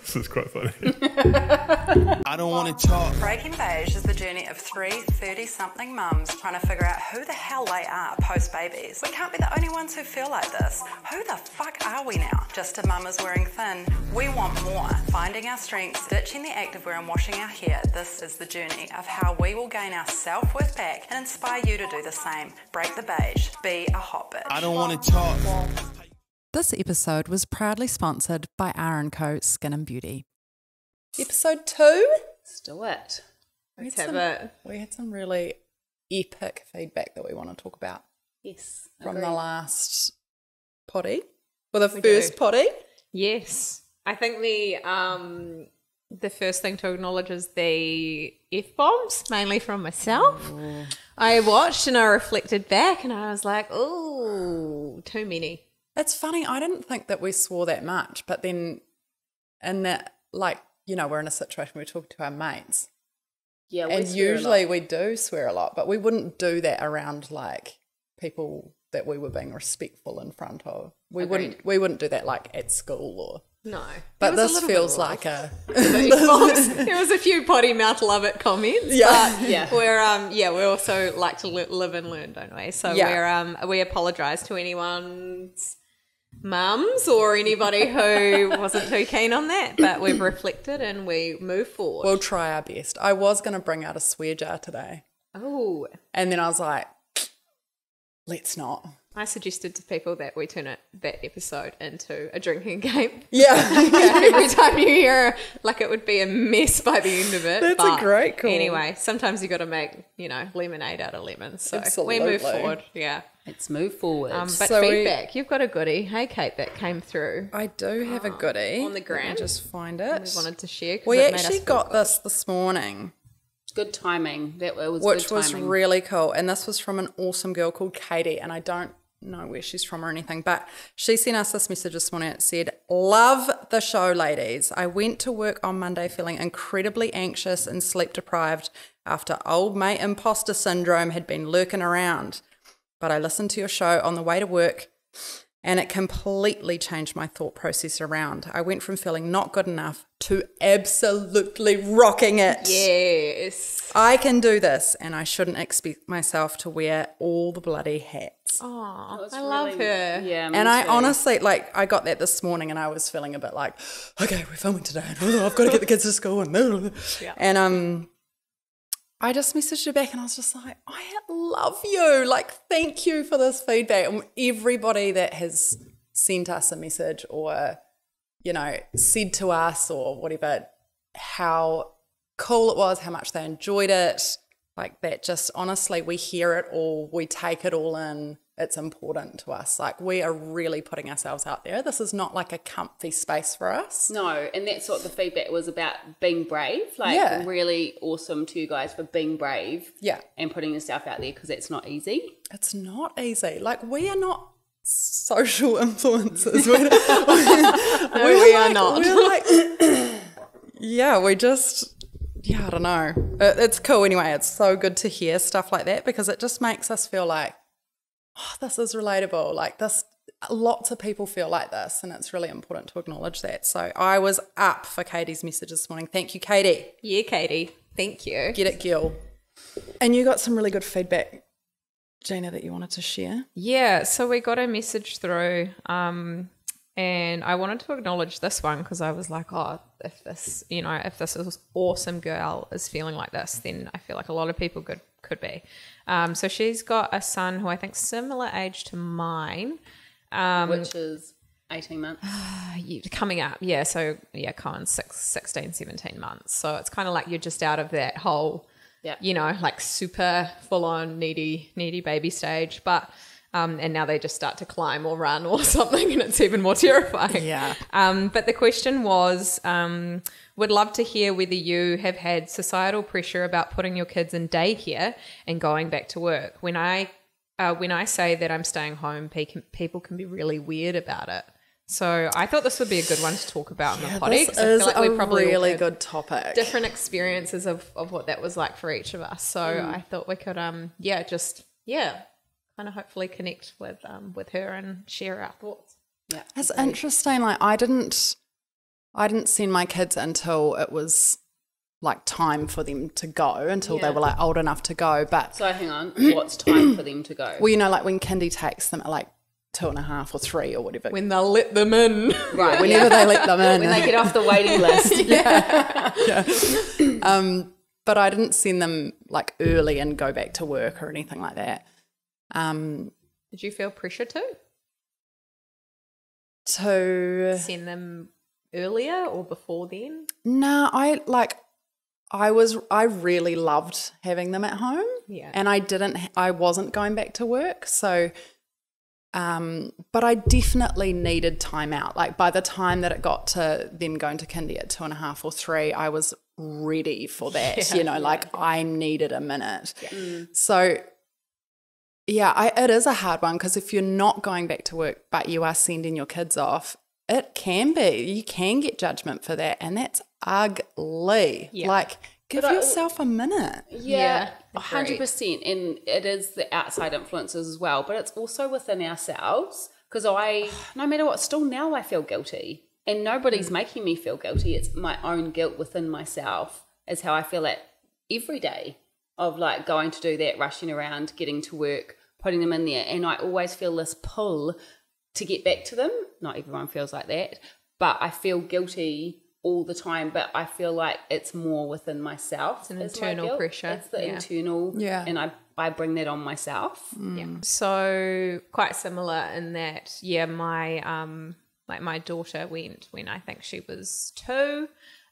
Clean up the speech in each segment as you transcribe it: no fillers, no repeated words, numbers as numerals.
This is quite funny. I don't want to talk. Breaking Beige is the journey of three 30-something mums trying to figure out who the hell they are post-babies. We can't be the only ones who feel like this. Who the fuck are we now? Just a mamas wearing thin? We want more. Finding our strengths, ditching the activewear and washing our hair. This is the journey of how we will gain our self-worth back and inspire you to do the same. Break the beige. Be a hot bitch. I don't want to talk. This episode was proudly sponsored by R&Co Skin and Beauty. Episode 2? Let's do it. We had some really epic feedback that we want to talk about. Yes. From the last potty. Well, the first potty. Yes. I think the first thing to acknowledge is the F-bombs, mainly from myself. Oh. I watched and I reflected back and I was like, ooh, too many. It's funny, I didn't think that we swore that much, but then in that, like, you know, we're in a situation where we talk to our mates. Yeah, and usually we do swear a lot, but we wouldn't do that around, like, people that we were being respectful in front of. We wouldn't do that, like, at school or... No. But this feels like a... There was a few potty mouth love it comments. Yeah. But yeah. We also like to live and learn, don't we? So we apologise to anyone's mums or anybody who wasn't too keen on that, but we've reflected and we move forward. We'll try our best. I was going to bring out a swear jar today. Oh. And then I was like, let's not. I suggested to people that we turn that episode into a drinking game. Yeah. Every time you hear, like, it would be a mess by the end of it. That's a great call. Anyway, sometimes you got to make, lemonade out of lemons. So Absolutely. We move forward. Yeah. Let's move forward. But so feedback, you've got a goodie. Hey, Kate, that came through. I do have a goodie. On the gram. Let me just find it. We wanted to share. We actually got this morning. Good timing. Which was really cool. And this was from an awesome girl called Katie, and I don't know where she's from or anything, but she sent us this message this morning. It said, "Love the show, ladies. I went to work on Monday feeling incredibly anxious and sleep deprived after old mate imposter syndrome had been lurking around. But I listened to your show on the way to work and it completely changed my thought process around. I went from feeling not good enough to absolutely rocking it. Yes. I can do this and I shouldn't expect myself to wear all the bloody hats." Oh, I love her. Yeah, and I honestly, I got that this morning and I was feeling a bit like, okay, we're filming today. I've got to get the kids to school. And I just messaged her back and I was just like, I love you. Like, thank you for this feedback. And everybody that has sent us a message or, said to us or whatever, how cool it was, how much they enjoyed it. Like, that just, honestly, we hear it all. We take it all in. It's important to us. Like, we are really putting ourselves out there. This is not like a comfy space for us. No, and that's what the feedback was about, being brave. Really awesome to you guys for being brave. Yeah. And putting yourself out there because it's not easy. It's not easy. Like, we are not social influencers. We are not. We're like, I don't know. It's cool anyway. It's so good to hear stuff like that because it just makes us feel like, oh, this is relatable. Like this, lots of people feel like this and it's really important to acknowledge that. So I was up for Katie's message this morning. Thank you, Katie. Yeah, Katie. Thank you. Get it, Gil. And you got some really good feedback, Gina, that you wanted to share. Yeah, so we got a message through and I wanted to acknowledge this one because I was like, oh, if this awesome girl is feeling like this, then I feel like a lot of people could be. So she's got a son who I think similar age to mine. Which is 18 months. Coming up, yeah. So, yeah, Cohen's 16, 17 months. So it's kind of like you're just out of that whole, like super full-on needy baby stage. But and now they just start to climb or run or something and it's even more terrifying. Yeah. But the question was, would love to hear whether you have had societal pressure about putting your kids in daycare and going back to work. When I say that I'm staying home, people can be really weird about it. So I thought this would be a good one to talk about in the potty. This is a really good topic. Different experiences of what that was like for each of us. So I thought we could, kind of hopefully connect with her and share our thoughts. Yeah, it's interesting. Like I I didn't send my kids until it was like time for them to go, until they were like old enough to go. But so hang on, what's time for them to go? Well, you know, like when kindy takes them at like 2.5 or 3 or whatever. When they'll let them in. Right. Whenever they let them in. When they get off the waiting list. But I didn't send them like early and go back to work or anything like that. Did you feel pressure to send them earlier or before then? No, I really loved having them at home. Yeah. And I wasn't going back to work. So, but I definitely needed time out. Like by the time that it got to them going to kindy at 2.5 or 3, I was ready for that. I needed a minute. Yeah. So yeah, it is a hard one, because if you're not going back to work but you are sending your kids off, you can get judgment for that, and that's ugly. Yeah. Like, give yourself a minute. Yeah, 100%. And it is the outside influences as well, but it's also within ourselves, because no matter what, still now I feel guilty, and nobody's making me feel guilty. It's my own guilt within myself is how I feel it every day, of like going to do that, rushing around, getting to work, putting them in there. And I always feel this pull to get back to them. Not everyone feels like that, but I feel guilty all the time. But I feel like it's more within myself. It's an internal pressure. It's the internal, and I bring that on myself. Yeah. So quite similar in that, my daughter went when I think she was 2.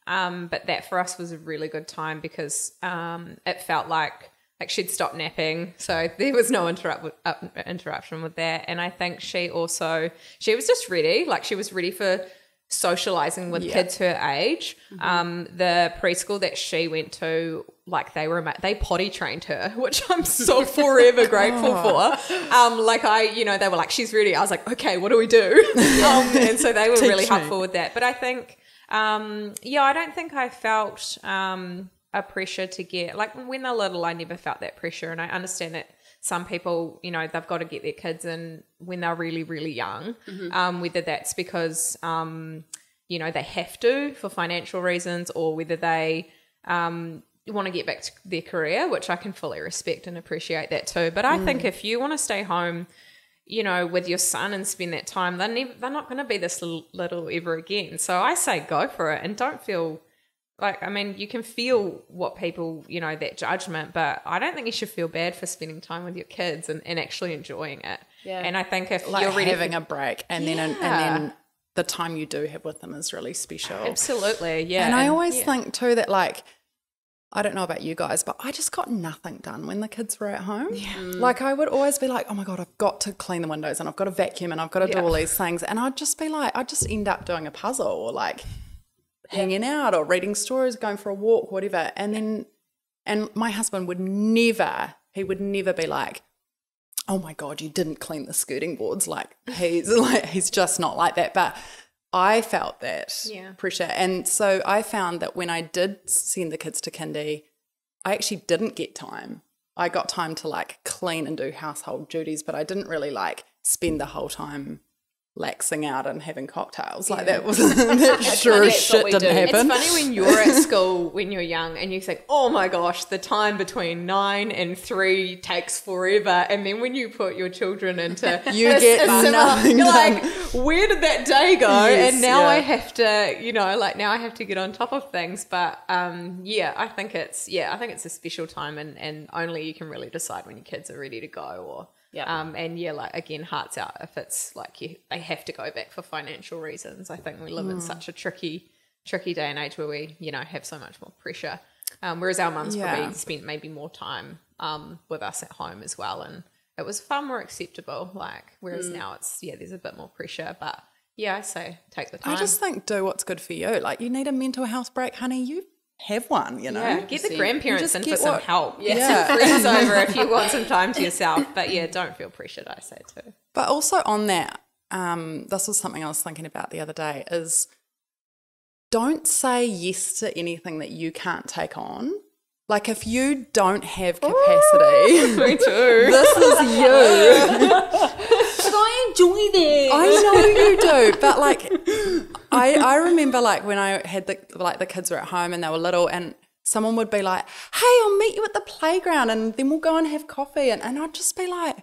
But that for us was a really good time, because it felt like she'd stopped napping, so there was no interruption with that. And I think she was just ready, like she was ready for socializing with kids her age. The preschool that she went to, like they potty trained her, which I'm so forever grateful for. They were like, she's ready. I was like, okay, what do we do? And so they were really helpful with that. But I think I don't think I felt a pressure to get, like when they're little, I never felt that pressure. And I understand that some people, they've got to get their kids in when they're really, really young, whether that's because, they have to for financial reasons, or whether they want to get back to their career, which I can fully respect and appreciate that too. But I think if you want to stay home, with your son and spend that time, they're not going to be this little ever again. So I say go for it, and don't feel like, you can feel what people, that judgment, but I don't think you should feel bad for spending time with your kids and actually enjoying it. Yeah. And I think if you're ready having a break, and then the time you do have with them is really special. Absolutely, yeah. And I always think too that, like, I don't know about you guys, but I just got nothing done when the kids were at home. Yeah. Like I would always be like, oh my God, I've got to clean the windows, and I've got to vacuum, and I've got to do all these things. And I'd just be like, I'd just end up doing a puzzle, or like hanging out, or reading stories, going for a walk, whatever. And my husband would never be like, oh my God, you didn't clean the skirting boards. He's just not like that. But I felt that pressure. And so I found that when I did send the kids to kindy, I actually didn't get time. I got time to like clean and do household duties, but I didn't really like spend the whole time laxing out and having cocktails. Like that was that sure as shit didn't happen. It's funny when you're at school when you're young and you think, oh my gosh, the time between 9 and 3 takes forever, and then when you put your children into nothing, you're like, where did that day go? And now I have to, now I have to get on top of things. But I think it's a special time, and only you can really decide when your kids are ready to go, or again, hearts out if it's like they have to go back for financial reasons. I think we live in such a tricky day and age where we, have so much more pressure. Whereas our mums probably spent maybe more time with us at home as well, and it was far more acceptable. Whereas now it's there's a bit more pressure, but I say take the time. I just think do what's good for you. Like, you need a mental health break, honey. You have one, get the grandparents in for some help. Some friends over if you want some time to yourself. But don't feel pressured, I say too. But also on that, this was something I was thinking about the other day, is don't say yes to anything that you can't take on. Like, if you don't have capacity, me too. This is you. But I enjoy that. I know you do, but like, I remember like when I had the kids were at home and they were little and someone would be like, hey, I'll meet you at the playground and then we'll go and have coffee. And I'd just be like,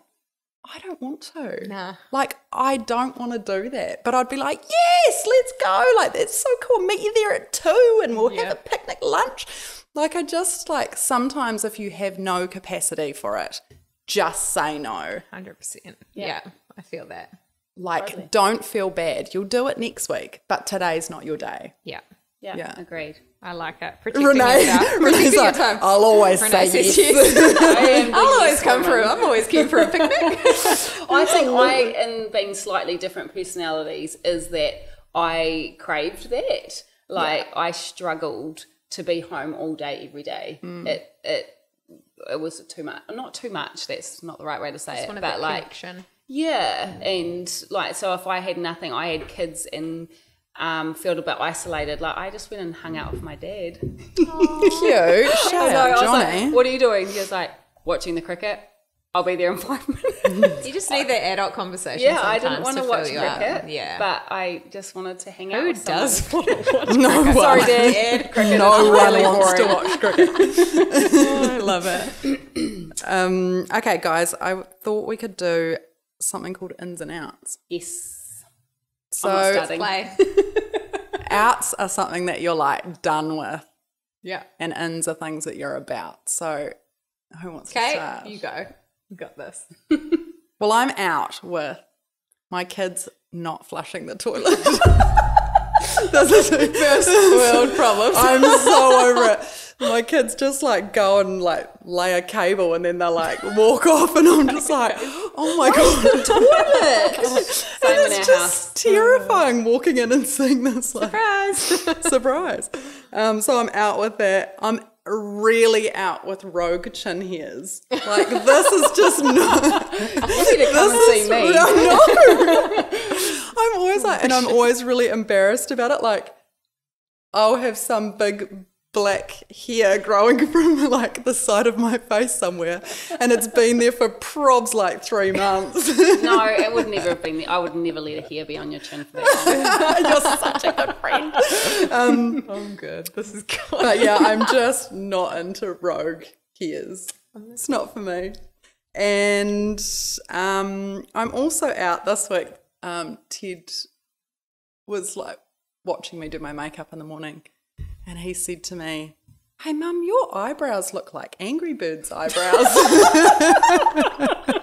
I don't want to. Nah. Like, I don't want to do that. But I'd be like, yes, let's go. Like, that's so cool. Meet you there at 2 and we'll have a picnic lunch. Like, I just like sometimes if you have no capacity for it, just say no. 100%. Yeah, I feel that. Like, don't feel bad. You'll do it next week, but today's not your day. Yeah. Yeah, agreed. I like it. Protecting yourself. Renee's like, time. I'll always Renee say says yes. I'll always come through. I'm always keen for a picnic. I think in being slightly different personalities is that I craved that. Like I struggled to be home all day, every day. It was too much. Not too much. That's not the right way to say it. But like, connection. yeah. And like, so if I had nothing, I had kids and felt a bit isolated. Like I just went and hung out with my dad. Cute. Shout out, Johnny. Like, what are you doing? He was like, watching the cricket. I'll be there in 5 minutes. You just need that adult conversation. Yeah, I didn't want to watch cricket. Yeah, but I just wanted to hang out. Who with does someone. want to watch No cricket? one. Sorry, Dad. Cricket No is one really wants to boring. watch cricket. Oh, I love it. Okay, guys, I thought we could do something called ins and outs. Yes. So I'm not starting. Play. outs are something that you're like done with, Yeah. and ins are things that you're about. So who wants to Okay, start? you go. You got this. Well, I'm out with my kids not flushing the toilet. This is First world problems. I'm so over it. My kids just like go and like lay a cable and then they'll like walk off and I'm just like, oh my God. Same in our It's house. just terrifying walking in and seeing this like Surprise. surprise. So I'm out with that. I'm really out with rogue chin hairs. Like this is just not. You need to come and see me. I know. I'm always like, and I'm always really embarrassed about it. Like, I'll have some big black hair growing from like the side of my face somewhere, and it's been there for probs like 3 months. No, it would never have been there. I would never let a hair be on your chin for that long. You're such a good friend. I'm good. This is good. But yeah, I'm just not into rogue hairs. It's not for me. And I'm also out this week. Ted was like watching me do my makeup in the morning and he said to me, hey mum, your eyebrows look like Angry Birds eyebrows.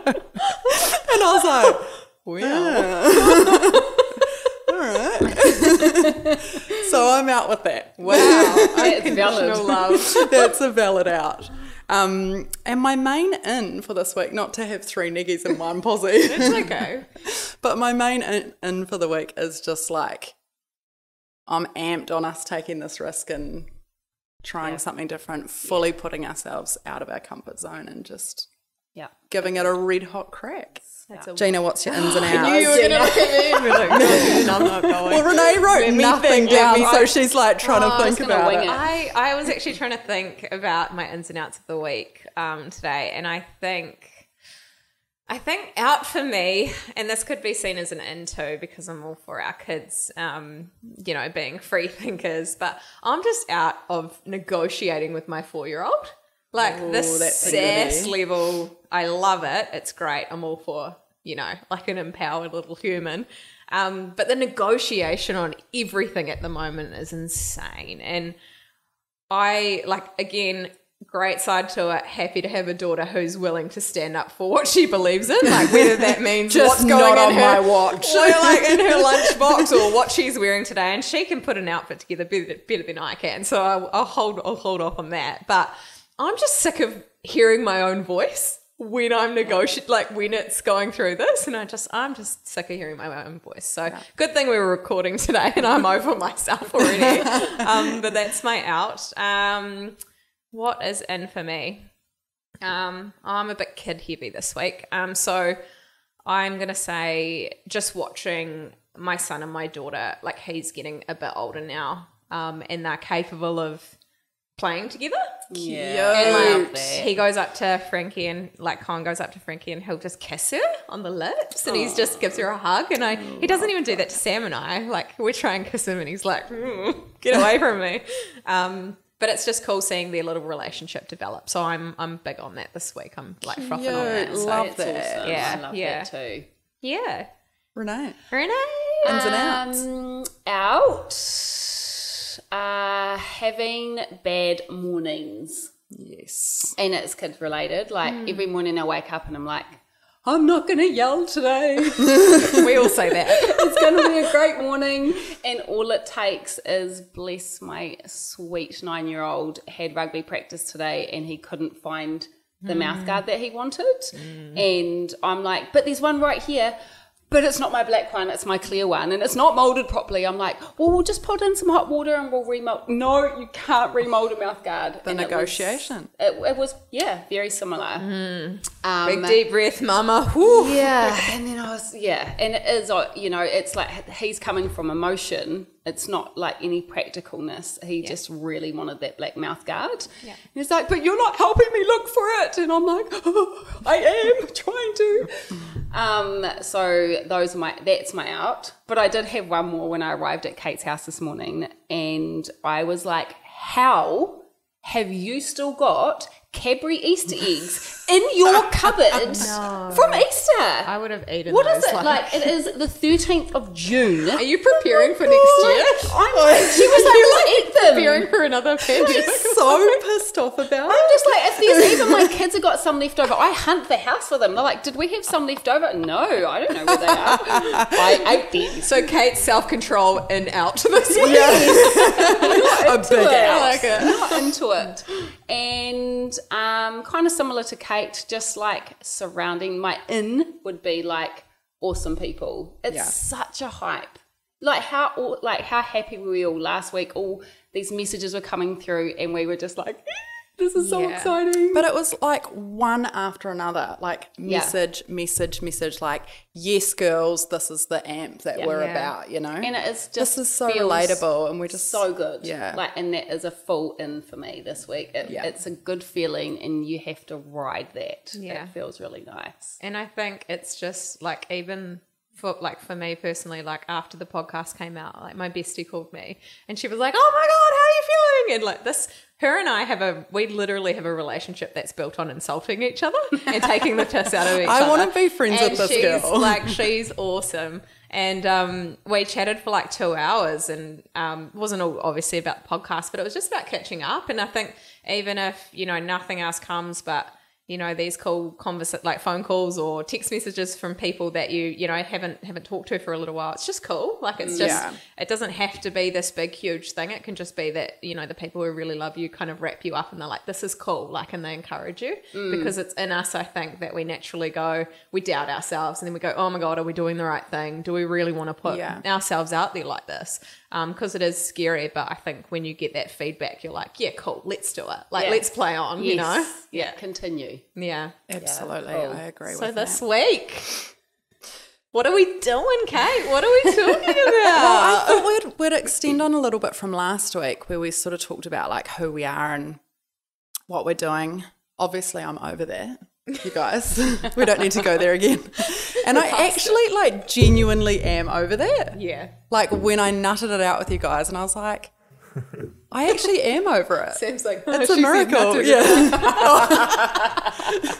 And I was like, well, all right. So I'm out with that. Wow. It's valid. Love. That's a valid out. And my main in for this week, not to have 3 niggies in one posse, It's okay. but my main in for the week is just like, I'm amped on us taking this risk and trying something different, fully putting ourselves out of our comfort zone and just giving it a red hot crack. Gina, what's your ins and outs? I knew you were going to look at me and be like, no, I'm not going. Well, Renee wrote nothing down, so she's like trying to think gonna about wing it. it. I was actually trying to think about my ins and outs of the week today, and I think out for me, and this could be seen as an in too, because I'm all for our kids, being free thinkers, but I'm just out of negotiating with my 4-year-old. Like this that's a sass goodie. level, I love it. It's great. I'm all for, like an empowered little human. But the negotiation on everything at the moment is insane. And I, again, great side to it, happy to have a daughter who's willing to stand up for what she believes in, like whether that means Just what's going not in on her, my watch. or like in her lunchbox or what she's wearing today, and she can put an outfit together better than I can. So I'll hold off on that. But I'm just sick of hearing my own voice when I'm negotiating, like when it's going through this, and I'm just sick of hearing my own voice. So good thing we were recording today, and I'm over myself already. But that's my out. What is in for me? I'm a bit kid heavy this week. So I'm going to say just watching my son and my daughter, like he's getting a bit older now, and they're capable of playing together. Yeah. And like he goes up to Frankie and like Con goes up to Frankie and he'll just kiss her on the lips and he just gives her a hug and he doesn't even do that to Sam and I. Like we try and kiss him and he's like, get away from me. But it's just cool seeing their little relationship develop. So I'm big on that this week. I'm like frothing on that. So love That's that. awesome. Yeah, I love yeah. that too. yeah. Renee. Renee. Ins and outs. Having bad mornings. Yes. And it's kids related. Like every morning I wake up and I'm like, I'm not going to yell today. We all say that. It's going to be a great morning. And all it takes is, bless my sweet 9-year-old, had rugby practice today and he couldn't find the mouth guard that he wanted. And I'm like, but there's one right here. But it's not my black one, it's my clear one, and it's not moulded properly. I'm like, well, we'll just put in some hot water and we'll remold. No, you can't remold a mouth guard. The negotiation. It was, very similar. Big deep breath, mama. Whew. Yeah, and then I was, and it is, it's like he's coming from emotion. It's not like any practicalness. He just really wanted that black mouth guard. Yeah. And he's like, but you're not helping me look for it. And I'm like, oh, I am trying to. So that's my out. But I did have one more when I arrived at Kate's house this morning. And I was like, how have you still got Cadbury Easter eggs in your cupboard from Easter? I would have eaten What those. is it? Like, it is the 13th of June. Are you preparing for next year? She was like, we'll eat them. Preparing for another pandemic. So pissed off about I'm it. just like, if there's even my kids have got some left over, I hunt the house for them. They're like, did we have some left over? No, I don't know where they are. I ate them. So Kate's self-control in out this week. A big out. I like it. Not into it. And kind of similar to Kate, just like surrounding my in would be like awesome people. It's such a hype. Like how happy were we all last week? All these messages were coming through and we were just like, this is so exciting. But it was like one after another, like message, like, yes, girls, this is the amp that we're about, you know? And it is just this is so relatable and we're just so good. Yeah. Like, and that is a full in for me this week. It's a good feeling and you have to ride that. Yeah. It feels really nice. And I think it's just like even for me personally, like after the podcast came out, like my bestie called me and she was like, oh my God, how are you feeling? And like this, her and I we literally have a relationship that's built on insulting each other and taking the piss out of each other. I want to be friends with this girl. Like, she's awesome. And we chatted for like 2 hours and wasn't all obviously about the podcast, but it was just about catching up. And I think even if, nothing else comes, but these cool like phone calls or text messages from people that you haven't talked to for a little while. It's just cool. Like it's just, it doesn't have to be this big, huge thing. It can just be that, the people who really love you kind of wrap you up and they're like, this is cool. Like, and they encourage you because it's in us, I think, that we naturally we doubt ourselves and then we go, oh my God, are we doing the right thing? Do we really want to put ourselves out there like this? Because it is scary. But I think when you get that feedback, you're like, yeah, cool, let's do it. Like, let's play on, you know? Yeah. Continue. Yeah. Absolutely. Cool. I agree with So that. this week, what are we doing, Kate? What are we talking about? Well, I thought we'd extend on a little bit from last week where we sort of talked about like who we are and what we're doing. Obviously, I'm over there, you guys. We don't need to go there again. And I actually like genuinely am over there. Yeah. Like when I nutted it out with you guys and I was like, I actually am over it. Sam's like, It's a miracle. Yeah.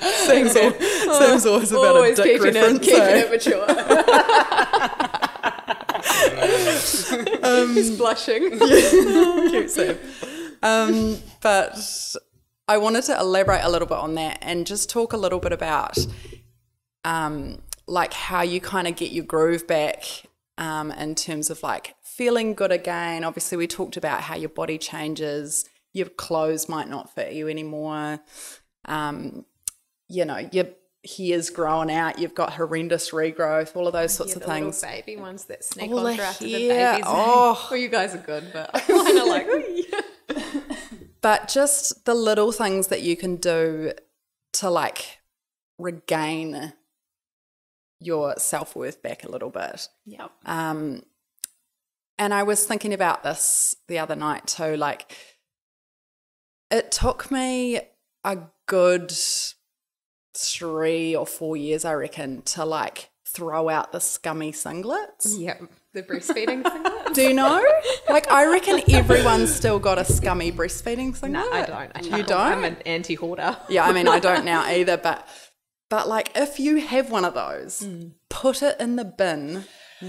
Sam's always about a dick reference. Keeping it mature. He's blushing. Cute Sam. But I wanted to elaborate a little bit on that and just talk a little bit about like how you kind of get your groove back in terms of like feeling good again. Obviously, we talked about how your body changes, your clothes might not fit you anymore. Your hair's growing out, you've got horrendous regrowth, all of those sorts of things. Little baby ones that sneak All on the after the hair. babies. Oh. Well, you guys are good, but I'm kind of like, But just the little things that you can do to like regain your self-worth back a little bit. Yeah. And I was thinking about this the other night too, like It took me a good 3 or 4 years, I reckon, to like throw out the scummy singlets. Yep, the breastfeeding singlet. Do you know? Like, I reckon everyone's still got a scummy breastfeeding singlet. No, I don't. You don't? I'm an anti-hoarder. Yeah, I mean, I don't now either, but like, if you have one of those, put it in the bin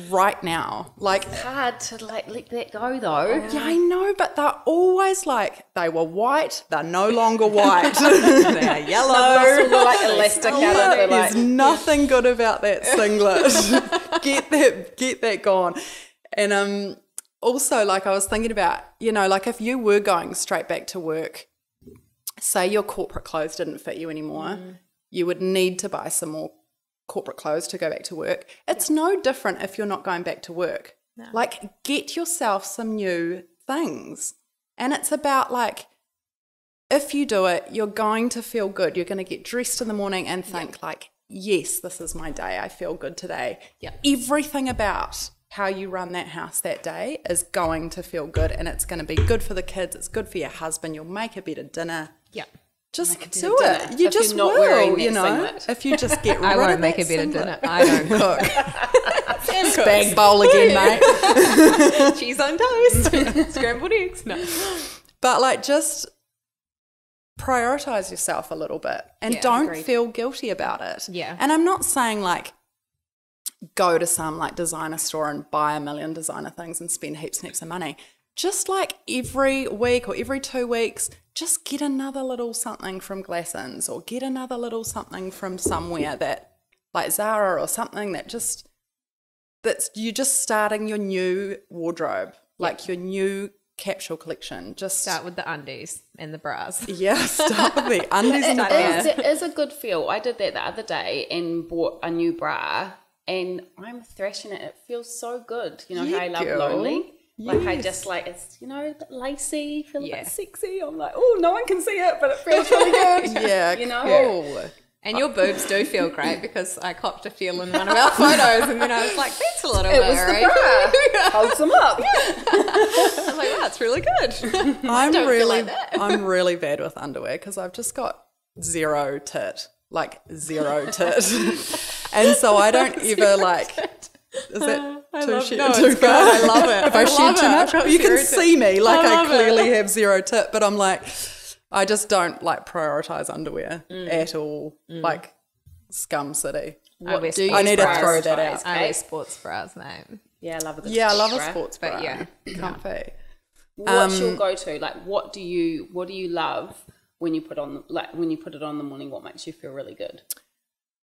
right now. Like, It's hard to like let that go though. yeah, I know, but they're always like, they were white, they're no longer white. They are yellow. Muscle look like elastic out of it. There's Like, nothing good about that singlet. get that gone. And also, like, I was thinking about, you know, like, if you were going straight back to work, say your corporate clothes didn't fit you anymore, you would need to buy some more corporate clothes to go back to work. It's no different if you're not going back to work. No. Like, get yourself some new things. And it's about, like, if you do it, you're going to feel good. You're going to get dressed in the morning and think, like, yes, this is my day. I feel good today. Yeah. Everything about how you run that house that day is going to feel good, and it's going to be good for the kids. It's good for your husband. You'll make a better dinner. Yeah. Just do it. You if just you're not will, wearing that you know. singlet. If you just get rid I of won't that make a better singlet. dinner. I don't cook. Spag bowl again, mate. Cheese on toast. Scrambled eggs. No. But like, just prioritize yourself a little bit and Yeah, don't agreed. feel guilty about it. Yeah. And I'm not saying like go to some like designer store and buy 1 million designer things and spend heaps and heaps of money. Just like every week or every 2 weeks, just get another little something from Glassons or get another little something from somewhere that, like Zara or something that's you just starting your new wardrobe, like your new capsule collection. Just Start with the undies and the bras. yeah, start with the undies and the bras. It is a good feel. I did that the other day and bought a new bra, and I'm thrashing it. It feels so good. You know how I love girl. lonely? Like I Yes. just like, it's, you know, a bit lacy, feel a Yeah. bit sexy. I'm like, oh, no one can see it, but it feels really good. Yeah, You know? cool. And your boobs do feel great because I copped a feel in one of our photos and then I was like, that's a little It bit was the right. bra. Holds them up. I was like, wow, it's really good. I'm don't feel really, like that. I'm really bad with underwear because I've just got zero tit, and so I don't ever like. Is that too shit? no, Too it's good. far? I love it. If I I shed love too it. much, I've got you can zero tit. see me like I love it. clearly have zero tit, but I'm like, I just don't like prioritize underwear at all. Like Scum City. I wear do you I need to bras, throw that guys? out. I wear sports bras, mate. Yeah, I love a good Yeah, I love a bra. sports But bra. yeah. Comfy. What's your go-to? Like, what do you love when you put on, like, when you put it on in the morning? What makes you feel really good?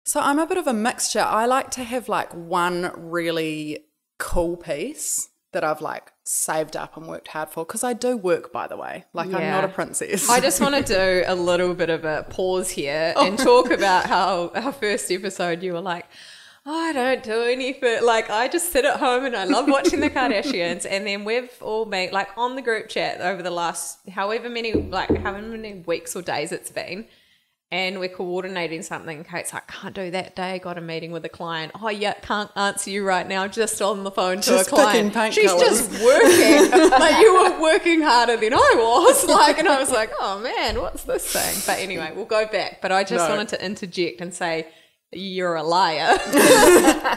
So I'm a bit of a mixture. I like to have like one really cool piece that I've like saved up and worked hard for, because I do work, by the way. Like I'm Yeah. not a princess. I just want to do a little bit of a pause here and talk about how our first episode you were like, oh, I don't do anything. Like, I just sit at home and I love watching the Kardashians. And then we've all made, like, on the group chat over the last however many weeks or days it's been, and we're coordinating something. Kate's like, can't do that day, got a meeting with a client. Oh, yeah, can't answer you right now, just on the phone to Just a client. picking paint She's colours. just working. Like, you were working harder than I was. Like, and I was like, oh, man, what's this thing? But anyway, we'll go back. But I just No. wanted to interject and say, you're a liar.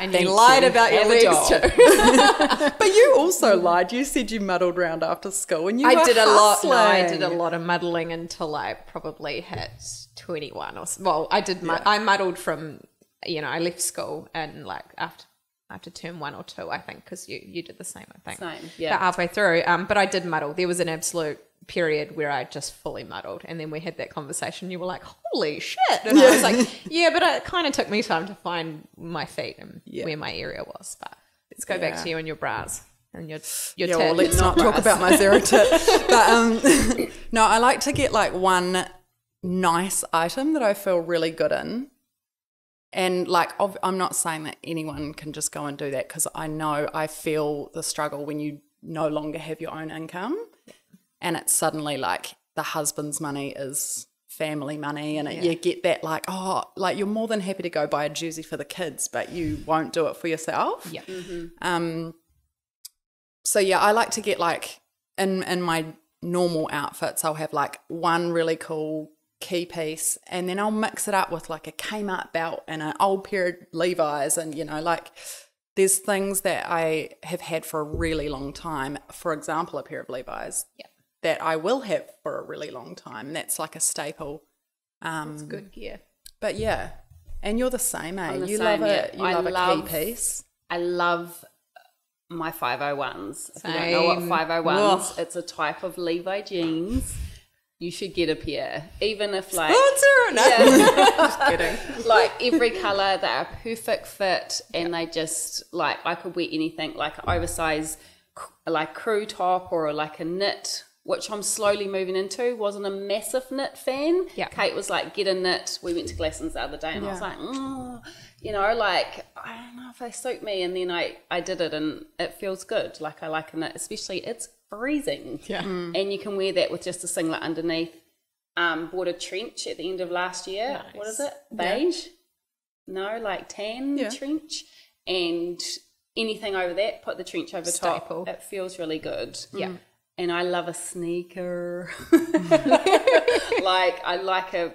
And you lied about your And a legs doll. too. But you also lied. You said you muddled around after school, and you I were did a lot. No, I hustling. did a lot of muddling until I probably hit 21 or well, I did. I muddled from, I left school and like after term 1 or 2, I think, because you did the same. I think Same, yeah. About halfway through. But I did muddle. There was an absolute period where I just fully muddled, and then we had that conversation. You were like, "Holy shit!" And I was like, "Yeah," but it kind of took me time to find my feet and where my area was. But let's go back to you and your bras and your Yeah, well, tit. let's not talk about my zero tit. But no, I like to get like one nice item that I feel really good in. And like, I'm not saying that anyone can just go and do that, because I feel the struggle when you no longer have your own income, and it's suddenly like the husband's money is family money, and you get that like, oh, like you're more than happy to go buy a jersey for the kids, but you won't do it for yourself. Yeah. So yeah, I like to get like in my normal outfits, I'll have like one really cool key piece, and then I'll mix it up with like a Kmart belt and an old pair of Levi's, and like there's things that I have had for a really long time. For example, a pair of Levi's that I will have for a really long time. That's like a staple. It's good gear. But yeah, and you're the same, eh? I'm the You same, love it. yeah. You I love a love- key piece. I love my 501s. If you don't Same. know what 501s, Ugh. it's a type of Levi jeans. You should get a pair, even if like Just kidding. like every color, they are perfect fit, and they just like I could wear anything, like an oversized like crew top or like a knit, which I'm slowly moving into. Wasn't a massive knit fan. Yeah. Kate was like, get a knit. We went to Glassons the other day, and I was like, like I don't know if they suit me, and then I did it, and it feels good. Like I like a knit, especially it's freezing. Yeah. And you can wear that with just a singlet underneath. Bought a trench at the end of last year. Nice. What is it? Beige? No, like tan trench. And anything over that, put the trench over Staple. top. It feels really good. Yeah. And I love a sneaker. Like I like a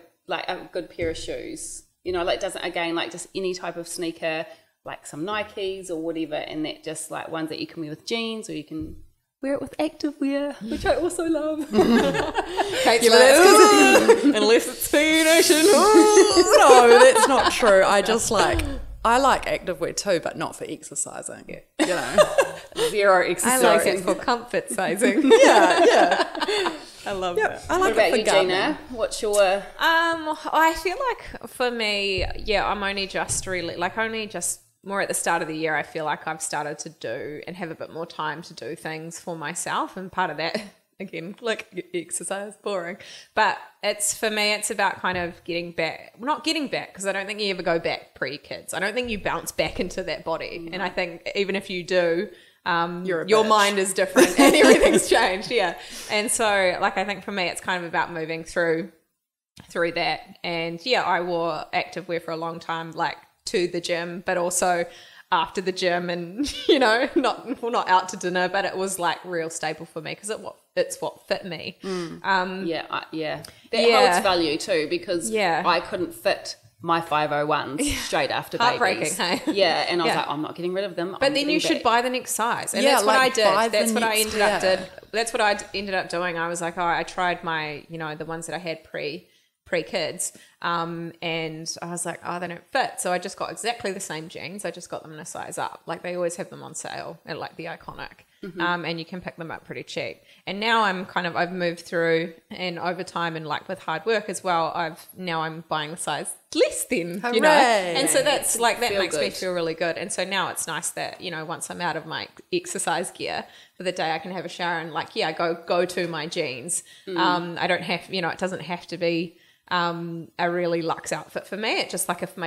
good pair of shoes. Like doesn't again like just any type of sneaker, like some Nikes or whatever, and that just like ones that you can wear with jeans, or you can wear it with activewear, which I also love. Kate's like, unless it's PE Nation. No, that's not true. I like activewear too, but not for exercising. Zero I exercise. like it for comfort sizing. Yeah. I love that. I What like about it for you, gardening. Gina? What's your I feel like for me, I'm only just more at the start of the year. I feel like I've started to do and have a bit more time to do things for myself, and part of that, again, like exercise, boring. But for me, it's about kind of not getting back, because I don't think you ever go back pre-kids. I don't think you bounce back into that body, and I think even if you do, your bitch. mind is different and everything's changed. Yeah, and so like I think for me, it's kind of about moving through that. And I wore activewear for a long time, like to the gym, but also after the gym, and not out to dinner, but it was like real staple for me because it's what fit me. that holds value too, because I couldn't fit my 501s straight after Heartbreaking, babies. hey? Yeah, and I was like, I'm not getting rid of them. But then you should buy the next size, and Yeah, that's what like, I buy did. the That's what I next ended up pair. did. That's what I ended up doing. I was like, I tried my, the ones that I had pre-kids, and I was like, they don't fit. So I just got exactly the same jeans. I just got them in a size up. Like they always have them on sale at like the Iconic, and you can pick them up pretty cheap. And now I've moved through, and over time, and like with hard work as well, I'm buying the size less than, Hooray. and so that's like, that Feel makes me good. feel really good. And so now it's nice that, once I'm out of my exercise gear for the day, I can have a shower and like, go to my jeans. I don't have, it doesn't have to be a really luxe outfit for me. It's just like if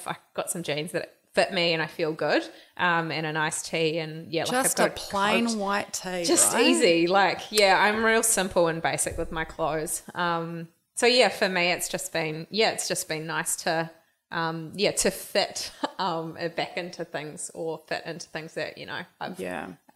I got some jeans that fit me and I feel good, and a nice tee, and like Just I've a got plain coat. white tee, Just right? easy. Like, I'm real simple and basic with my clothes. So for me, it's just been nice to to fit back into things, or fit into things that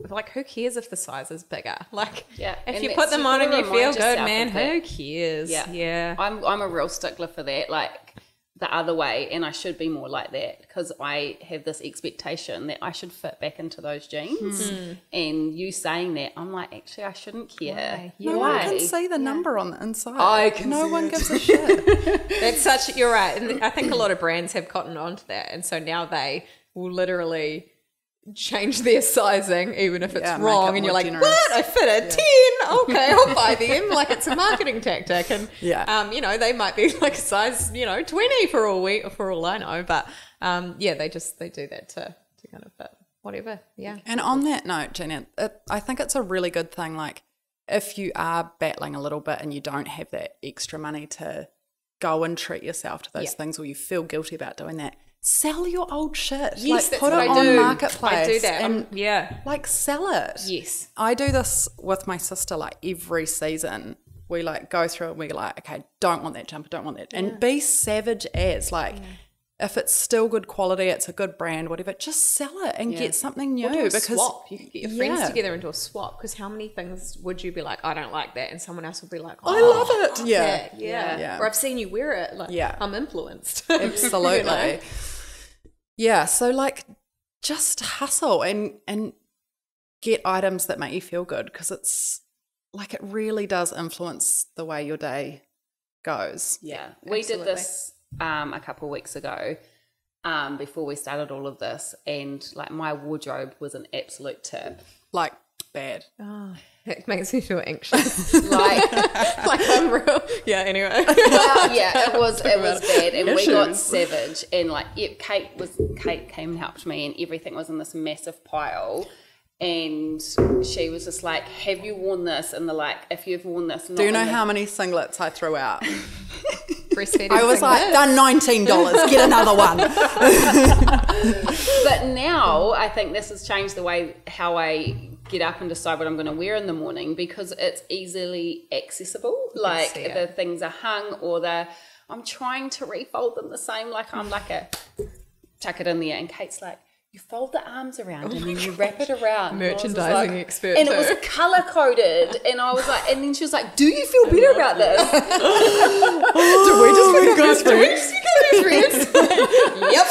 like, who cares if the size is bigger? Like, Yeah, if and you that's- put them you've on gotta and you feel remind good, yourself man, of who that. cares? Yeah. I'm a real stickler for that, like the other way, and I should be more like that, because I have this expectation that I should fit back into those jeans. And you saying that, I'm like, actually, I shouldn't care. Why? No Why? one can see the number on the inside. I can No see one it. gives a shit. You're right. And I think a lot of brands have cottoned on to that. And so now they will literally change their sizing, even if it's Yeah, make wrong. it And you're more like, generous. what? I fit a 10. Okay, I'll buy them. Like, it's a marketing tactic. And, they might be like a size, 20 for all I know. But, they do that to kind of fit whatever. Yeah. And on that note, Gina, I think it's a really good thing, like, if you are battling a little bit and you don't have that extra money to go and treat yourself to those things, or you feel guilty about doing that, sell your old shit. Yes, like, that's put what it I on do. Marketplace. I do that. And like, sell it. Yes. I do this with my sister, like, every season. We like go through it and we're like, okay, don't want that jumper, don't want that. And be savage as like, if it's still good quality, it's a good brand, whatever, just sell it and get something new. Or do a because swap. You could get your friends together and do a swap, because how many things would you be like, I don't like that, and someone else would be like, I love it. love Yeah. that. Yeah. Or I've seen you wear it. Like, I'm influenced. Absolutely. You know? Yeah. So like just hustle and get items that make you feel good, because it's like it really does influence the way your day goes. Yeah. We did this a couple of weeks ago before we started all of this, and like my wardrobe was an absolute tip. Like bad. It makes me feel anxious. Like unreal. Yeah, anyway. well, yeah, it was bad, and we got savage, and like Kate came and helped me, and everything was in this massive pile. And she was just like, have you worn this? And they're like, if you've worn this, do you know how many singlets I threw out? Breastfeeding I was like, done $19, get another one. But now I think this has changed the way how I get up and decide what I'm going to wear in the morning, because it's easily accessible. Like the things are hung, or I'm trying to refold them the same. Like I'm like tuck it in there, and Kate's like, you fold the arms around and then you wrap it around. Merchandising expert. And it was color coded, and I was like, and then she was like, do you feel better about this? Did we just become best friends? Yep.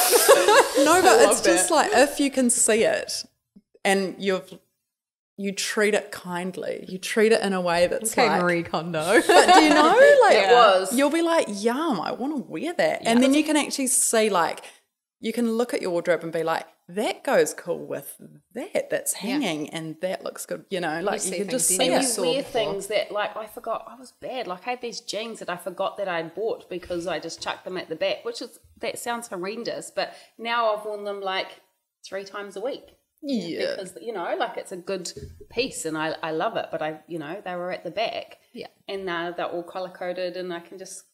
No, but it's just like, if you can see it and you treat it kindly, you treat it in a way that's like Marie Kondo. But do you know, like it was. You'll be like, yum, I want to wear that. And then you can actually see, like, you can look at your wardrobe and be like, that goes cool with that's hanging, and that looks good, you know, like you can just see and it. you wear things that, like, I forgot, I was bad. Like I had these jeans that I forgot that I'd bought because I just chucked them at the back, that sounds horrendous, but now I've worn them like 3 times a week. Yeah. Because, you know, like it's a good piece and I love it, but they were at the back. Yeah. And now they're all color coded and I can just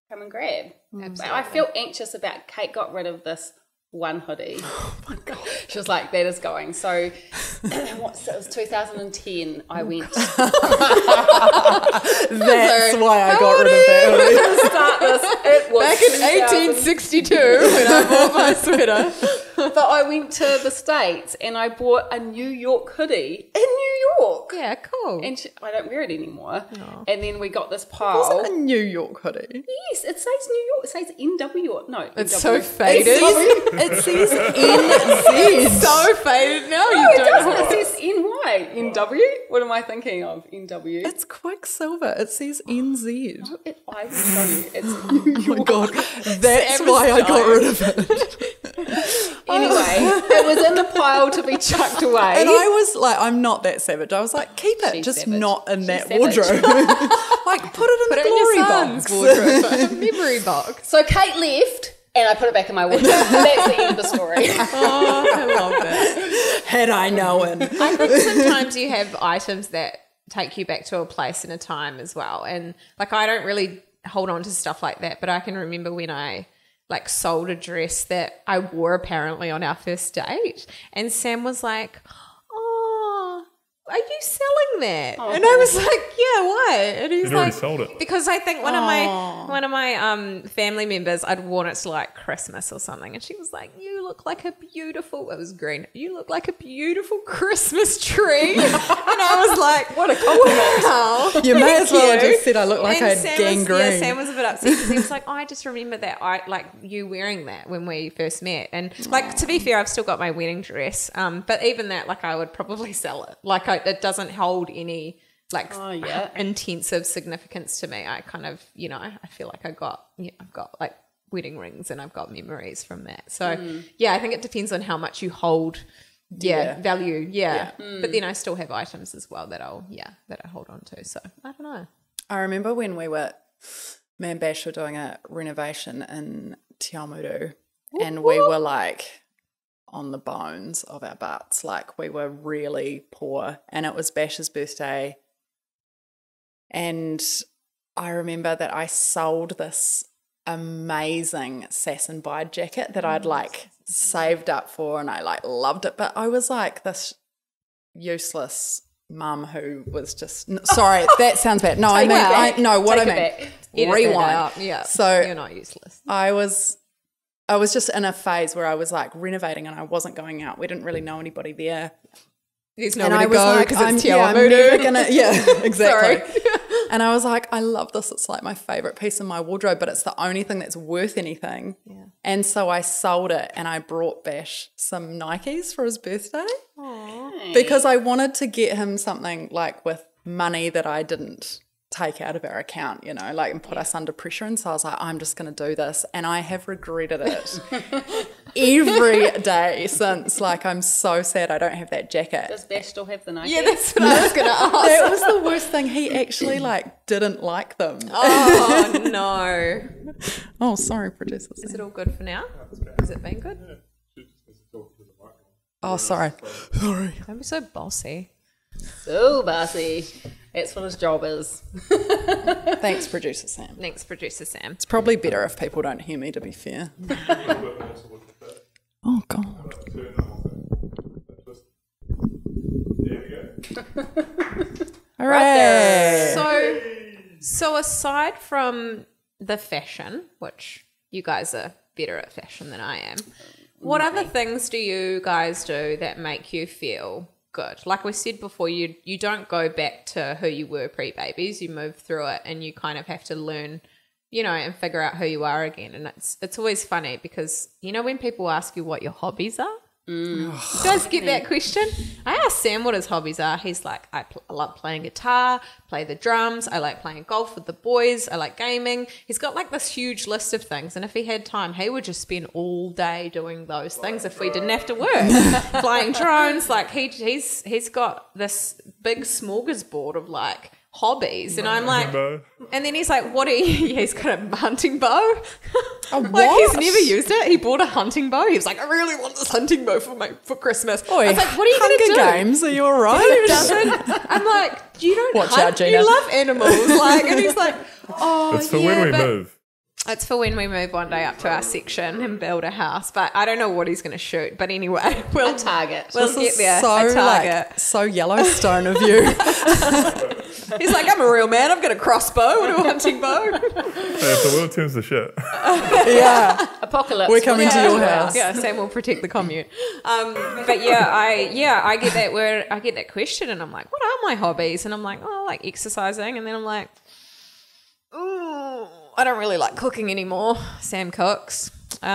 come and grab. Absolutely. I feel anxious about Kate got rid of this one hoodie. Oh my God. She was like, that is going. So it was 2010. I went. That's why I got rid of that hoodie. Start this. It was back in 1862 when I bought my sweater. But I went to the States and I bought a New York hoodie in New York. Yeah, cool. And I don't wear it anymore. Oh. And then we got this Was pile. it a New York hoodie? Yes, it says New York. It says NW. No, It's NW. so faded. It says NZ. It's so faded now. No, You it don't doesn't. know. It says NY. NW? What am I thinking of? NW? It's Quicksilver. It says NZ. I will show you. It's New York. Oh my God. That's why I got rid of it. Anyway, it was in the pile to be chucked away. And I was like, I'm not that savage. I was like, keep it, She's just savage. not in She's that savage. wardrobe. Like, put it in the Your glory son's box. wardrobe, a memory box. So Kate left, and I put it back in my wardrobe. That's the end of the story. Oh, I love that. Had I known. I think sometimes you have items that take you back to a place and a time as well. And like, I don't really hold on to stuff like that, but I can remember when I like sold a dress that I wore apparently on our first date, and Sam was like, "Oh, are you selling that?" And I was like, "Yeah, why?" And he's You'd already like, sold it. because I think one of my family members, I'd worn it to like Christmas or something, and she was like, "You look like a beautiful," it was green, "You look like a beautiful Christmas tree," and I was like, "What a compliment!" Wow, You may as well have you. just said I look like And I had Sam gangrene. Was, yeah, Sam was a bit upset because he was like, I just remember that I like you wearing that when we first met. And like, to be fair, I've still got my wedding dress. But even that, like, I would probably sell it. Like, it doesn't hold any like intensive significance to me. I kind of, you know, I feel like I've got like wedding rings and I've got memories from that. So yeah, I think it depends on how much you hold. Value. But then I still have items as well that I hold on to. So I don't know. I remember when me and Bash were doing a renovation in Te Awamutu, and we were like on the bones of our butts. Like, we were really poor, and it was Bash's birthday. And I remember that I sold this amazing Sass and Bide jacket that I'd like saved up for, and I like loved it. But I was like this useless mum who was just sorry, that sounds bad. No, I mean what I mean. Edit Rewind. that out. Yeah. So you're not useless. I was I was just in a phase where I was like renovating and I wasn't going out. We didn't really know anybody there. There's And nowhere I to was go like, because it's I'm Tiawamutu. never gonna, exactly. Sorry. And I was like, I love this. It's like my favorite piece of my wardrobe, but it's the only thing that's worth anything. Yeah. And so I sold it and I brought Bash some Nikes for his birthday. Aww. Because I wanted to get him something like with money that I didn't take out of our account, you know, like and put us under pressure. And so I was like, I'm just going to do this. And I have regretted it every day since. Like, I'm so sad I don't have that jacket. Does Bash still have the Nike? Yeah, that's what I was going to ask. That was the worst thing. He actually like didn't like them. Oh, no. Oh, sorry, producer. Is it all good for now? Has it been good? Oh, sorry. Sorry. Don't be so bossy. So bossy. That's what his job is. Thanks, producer Sam. Thanks, producer Sam. It's probably better if people don't hear me, to be fair. Oh, God. All right. So aside from the fashion, which you guys are better at fashion than I am, what other things do you guys do that make you feel good? Like we said before, you don't go back to who you were pre-babies. You move through it and you kind of have to learn, you know, and figure out who you are again. And it's always funny because, you know, when people ask you what your hobbies are, you guys get that question? I asked Sam what his hobbies are. He's like, I love playing guitar, play the drums. I like playing golf with the boys. I like gaming. He's got like this huge list of things. And if he had time, he would just spend all day doing those things if we didn't have to work. Flying drones. Like he's got this big smorgasbord of like hobbies. And I'm like, and then he's like, what are you? He's got a hunting bow. Like he's never used it. He bought a hunting bow. He was like, I really want this hunting bow for Christmas. Oi, I was like, what are you going to do? Hunger Games, are you all right? It doesn't. I'm like, you don't Watch hunt. out, Gina. You love animals. Like, and he's like, oh, It's for when we move. It's for when we move one day up to our section and build a house. But I don't know what he's going to shoot. But anyway, we'll A target. We'll This get is there. so, A target. like, so Yellowstone of you. He's like, I'm a real man. I've got a crossbow and a hunting bow. Hey, if the world turns to shit. Yeah. Apocalypse. We're coming to your house. Yeah, Sam will protect the commune. But yeah, I get that word. I get that question, and I'm like, what are my hobbies? And I'm like, oh, I like exercising. And then I'm like, ooh, I don't really like cooking anymore. Sam cooks. You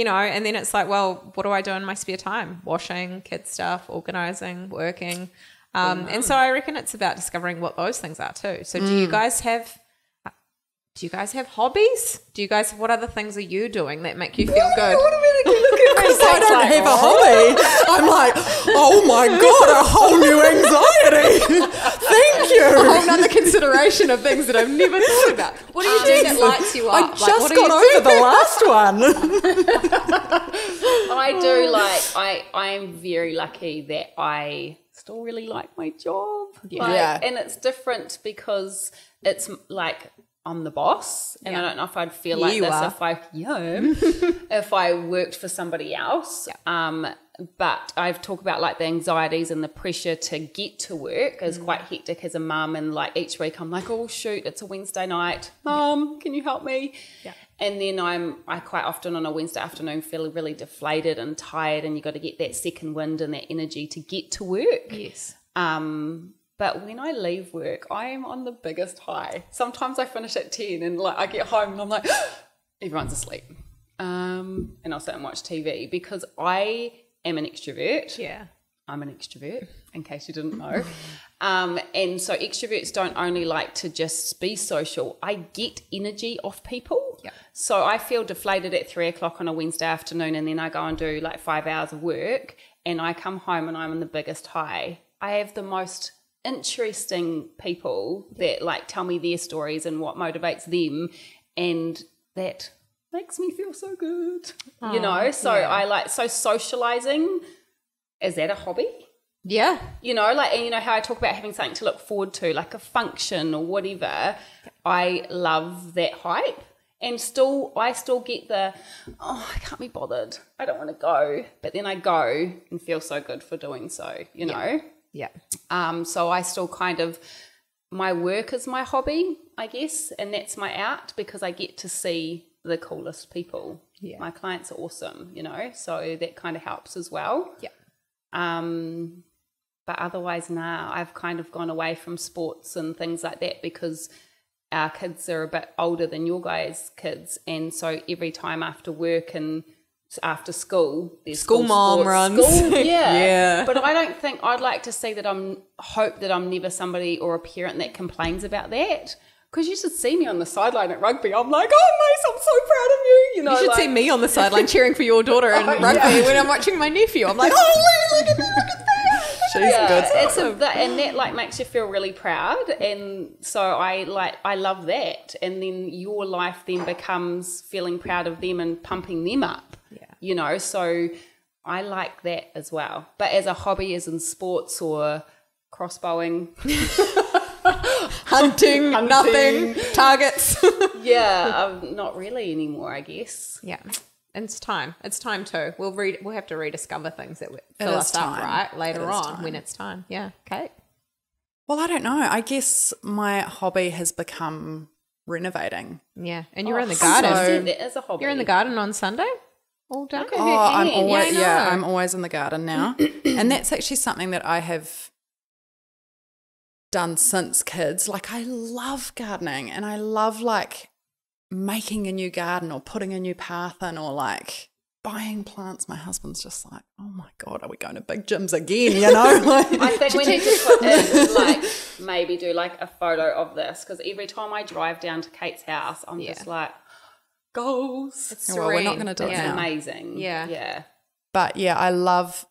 know, and then it's like, well, what do I do in my spare time? Washing, kids stuff, organising, working. And so I reckon it's about discovering what those things are too. So do you guys have hobbies? What other things are you doing that make you feel good? Because I don't have a hobby. I'm like, oh my God, a whole new anxiety. Thank you. A whole nother consideration of things that I've never thought about. What do you do that lights you I up? just got over the last one. I do like, I'm very lucky that I still really like my job. Yeah. And it's different because it's like I'm the boss, and I don't know if I'd feel like You this are. if I worked for somebody else. But I've talked about like the anxieties and the pressure to get to work is quite hectic as a mum, and like each week I'm like, oh shoot, it's a Wednesday night, Mum, can you help me? Yeah. And then I quite often on a Wednesday afternoon feel really deflated and tired, and you got to get that second wind and that energy to get to work. Yes. But when I leave work, I am on the biggest high. Sometimes I finish at 10 and like I get home and I'm like, everyone's asleep. And I'll sit and watch TV because I am an extrovert. Yeah. I'm an extrovert, in case you didn't know. And so extroverts don't only like to just be social. I get energy off people. Yeah. So I feel deflated at 3 o'clock on a Wednesday afternoon, and then I go and do like 5 hours of work, and I come home and I'm on the biggest high. I have the most interesting people that like tell me their stories and what motivates them, and that makes me feel so good. You know, so I like, so socializing, is that a hobby? Yeah. You know, like, and you know how I talk about having something to look forward to, like a function or whatever. I love that hype. And I still get the, oh, I can't be bothered. I don't want to go. But then I go and feel so good for doing so, you know? Yeah. So I still kind of, my work is my hobby, I guess, and that's my out because I get to see the coolest people Yeah. My clients are awesome, you know, so that kind of helps as well. Yeah. But otherwise, I've kind of gone away from sports and things like that because our kids are a bit older than your guys' kids. And so every time after work and after school, there's School mom sports. runs. Yeah. But I don't think I'd like to say that hope that I'm never somebody or a parent that complains about that. Because you should see me on the sideline at rugby. I'm like, oh, Mace, I'm so proud of you. You know, You should see me on the sideline cheering for your daughter in rugby when I'm watching my nephew. I'm like, holy, look at that. She's good. It's and that like makes you feel really proud, and so I love that. And then your life then becomes feeling proud of them and pumping them up. Yeah. You know, so I like that as well. But as a hobby, as in sports or crossbowing, hunting, nothing, targets. not really anymore, I guess. Yeah. And it's time. It's time too. We'll have to rediscover things that fill us up, right? Later on when it's time. Yeah. Okay. Well, I don't know. I guess my hobby has become renovating. Yeah. And you're in the garden. So that is a hobby. You're in the garden on Sunday all day? I'm always in the garden now. And that's actually something that I have done since kids. Like, I love gardening, and I love like making a new garden or putting a new path in, or like buying plants. My husband's just like, oh my God, are we going to big gyms again? You know? Like, I think we need to put in, like, maybe do like a photo of this, because every time I drive down to Kate's house, I'm just like, goals. It's well, we're not going to do it It's now. amazing. Yeah. Yeah. But yeah, I love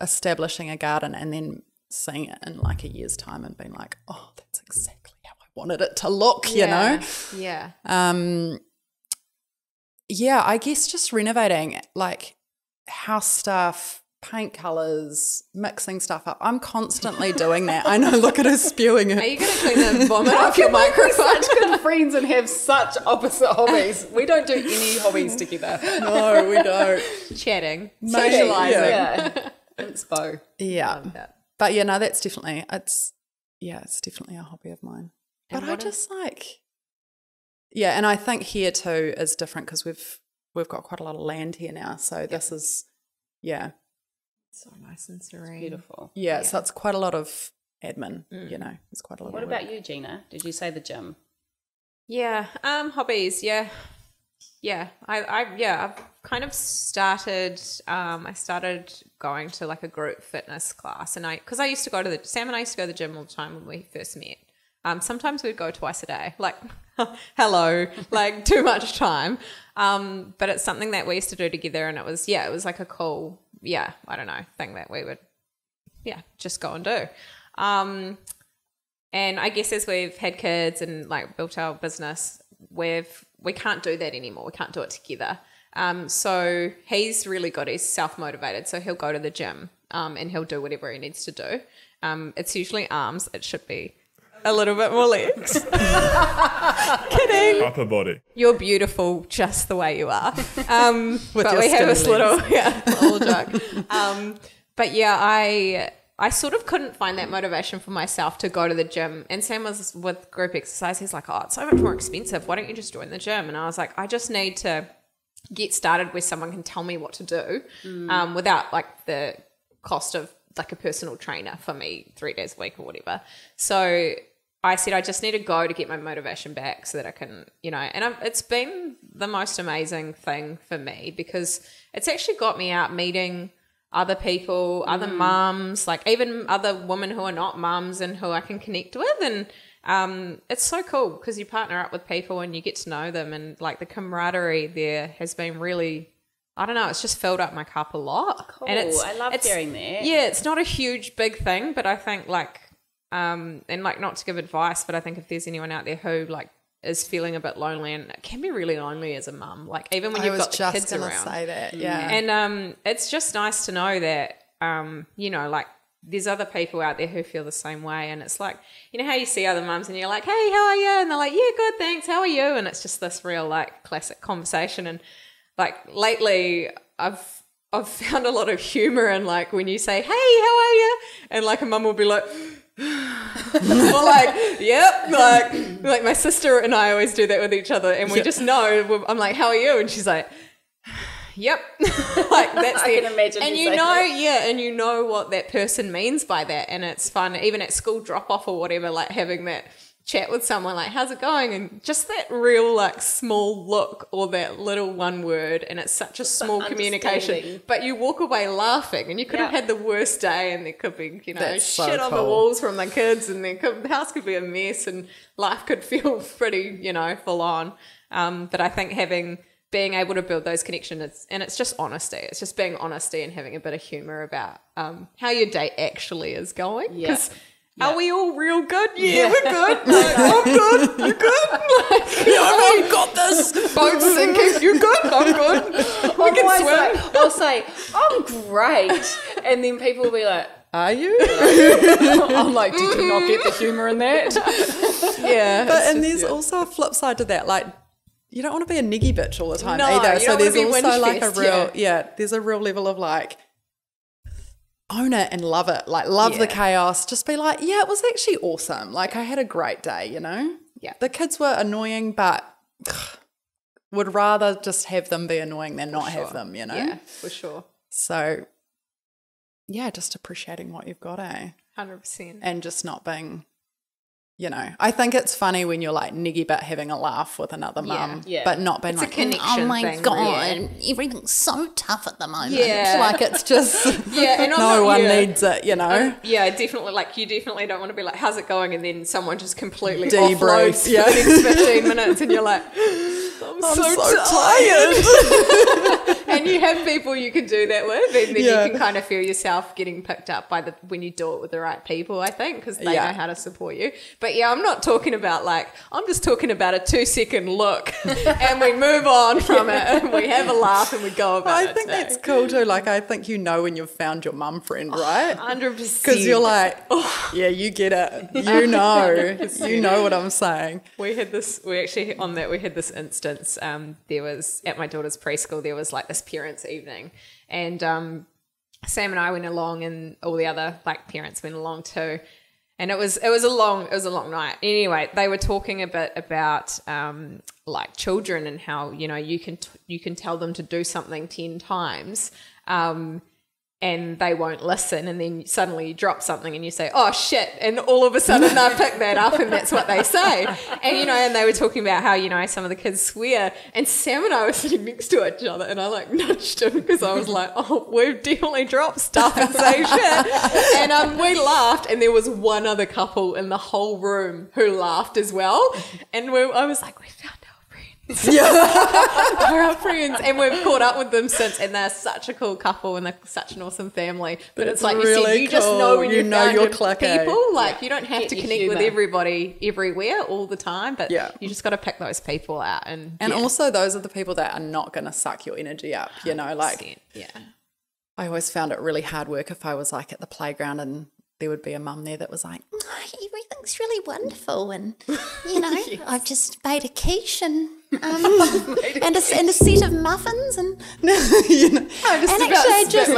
establishing a garden and then seeing it in like a year's time and being like, oh, that's exactly how I wanted it to look, you know? Yeah. Yeah, I guess just renovating, like house stuff, paint colours, mixing stuff up. I'm constantly doing that. I know, look at her spewing Are it. you going to clean the vomit off your microphone? Such good friends and have such opposite hobbies. We don't do any hobbies together. No, we don't. Chatting. Socialising. Yeah. Inspo. Yeah. Love that. But yeah, no, that's definitely, it's definitely a hobby of mine. And But I what just like, yeah, and I think here too is different because we've got quite a lot of land here now. So this is, yeah. So nice and serene. Beautiful. Yeah, so it's quite a lot of admin, you know. It's quite a lot What of about you, Gina? Did you say the gym? Yeah. Hobbies. Yeah. Yeah. I've kind of started, I started going to like a group fitness class, and because I used to go to Sam and I used to go to the gym all the time when we first met. Sometimes we'd go twice a day, like, hello, like too much time. But it's something that we used to do together, and it was like a cool, I don't know, thing that we would, just go and do. And I guess as we've had kids and like built our business, we can't do that anymore. We can't do it together. So he's really good. He's self-motivated. So he'll go to the gym, and he'll do whatever he needs to do. It's usually arms. It should be a little bit more legs. Kidding. Upper body. You're beautiful just the way you are. But your we have this skinny little joke. But yeah, I sort of couldn't find that motivation for myself to go to the gym. And Sam was with group exercise. He's like, oh, it's so much more expensive. Why don't you just join the gym? And I was like, I just need to get started where someone can tell me what to do without like the cost of like a personal trainer for me 3 days a week or whatever. So I said, I just need to go to get my motivation back so that I can, you know, and it's been the most amazing thing for me because it's actually got me out meeting other people, other mums, like even other women who are not mums and who I can connect with. And it's so cool because you partner up with people and you get to know them, and like the camaraderie there has been really, I don't know, it's just filled up my cup a lot. Cool. And I love hearing that. Yeah, it's not a huge, big thing, but I think like, and like not to give advice, but I think if there's anyone out there who like is feeling a bit lonely, and it can be really lonely as a mum, like even when you've got the kids around. I was just gonna say that, yeah. And it's just nice to know that, you know, like there's other people out there who feel the same way, and it's like, you know how you see other mums and you're like, hey, how are you? And they're like, yeah, good, thanks, how are you? And it's just this real like classic conversation. And like lately I've found a lot of humor in like when you say, hey, how are you? And like a mum will be like, or like, yep, like my sister and I always do that with each other, and we just know. I'm like, how are you? And she's like, Yep. Like that's I can imagine and you you saying know, that. yeah, and you know what that person means by that. And it's fun, even at school drop off or whatever, like having that chat with someone like, how's it going? And just that real like small look or that little one word, and it's such a small communication. understanding. But you walk away laughing, and you could have Yeah. had the worst day, and there could be, you know, That's so shit on the cool. walls from the kids, and the house could be a mess, and life could feel pretty, you know, full on. But I think being able to build those connections, and it's just honesty. It's just being honesty and having a bit of humor about how your date actually is going. Yeah. 'Cause are we all real good? Yeah, we're good. Like, I'm good. You good? Like, I've got this. Boat's sinking. You good? I'm good. We can Otherwise, swim. like, I'll say, I'm great. And then people will be like, Are you? I'm like, did you not get the humour in that? Yeah. But and there's also a flip side to that. Like, you don't want to be a niggy bitch all the time No, either. you So don't wanna there's be also like a whinge real, fest, there's a real level of like, own it and love it. Like, love the Yeah. chaos. Just be like, yeah, it was actually awesome. Like, I had a great day, you know? Yeah. The kids were annoying, but would rather just have them be annoying than not have them, you know? Yeah, for sure. So, yeah, just appreciating what you've got, 100%. and just not being, you know, I think it's funny when you're like niggy but having a laugh with another mum, yeah. but not being It's a like, connection Oh my thing, god, everything's so tough at the moment. Yeah. like it's just Yeah, and I'm no not- one yeah. needs it, you know. Yeah, definitely. Like, you definitely don't want to be like, how's it going? And then someone just completely Debrief, offloads yeah. for the next 15 minutes, and you're like, I'm so tired. And you have people you can do that with, and then Yeah. you can kind of feel yourself getting picked up by when you do it with the right people, I think, because they Yeah. know how to support you. But yeah, I'm not talking about like, I'm just talking about a 2-second look and we move on from it and we have a laugh and we go about I it. think that's cool too. Like, I think you know when you've found your mum friend, right? 100%. Because you're like, yeah, you get it. You know, you know what I'm saying. We had this instance. There was, at my daughter's preschool, there was like this parents' evening, and Sam and I went along, and all the other like parents went along too. And it was a long night. Anyway, they were talking a bit about like children and how, you know, you can tell them to do something 10 times. And they won't listen, and then suddenly you drop something and you say, oh shit, and all of a sudden they pick that up and that's what they say. And, you know, and they were talking about how, you know, some of the kids swear, and Sam and I were sitting next to each other, and I like nudged him because I was like, oh, we've definitely dropped stuff and say shit. And we laughed, and there was one other couple in the whole room who laughed as well. And I was like, we found they're our friends, and we've caught up with them since, and they're such a cool couple and they're such an awesome family. But it's like you said, really you just cool. know when You you know found your your clique, eh? people. Like, you don't have Get to your connect with humour. everybody everywhere all the time, but Yeah. you just got to pick those people out. And And yeah, also, those are the people that are not going to suck your energy up, you know, like. yeah, I always found it really hard work if I was like at the playground and there would be a mum there that was like, Everything's really wonderful, and you know, I've just made a quiche and and a set of muffins, and you know, and actually I just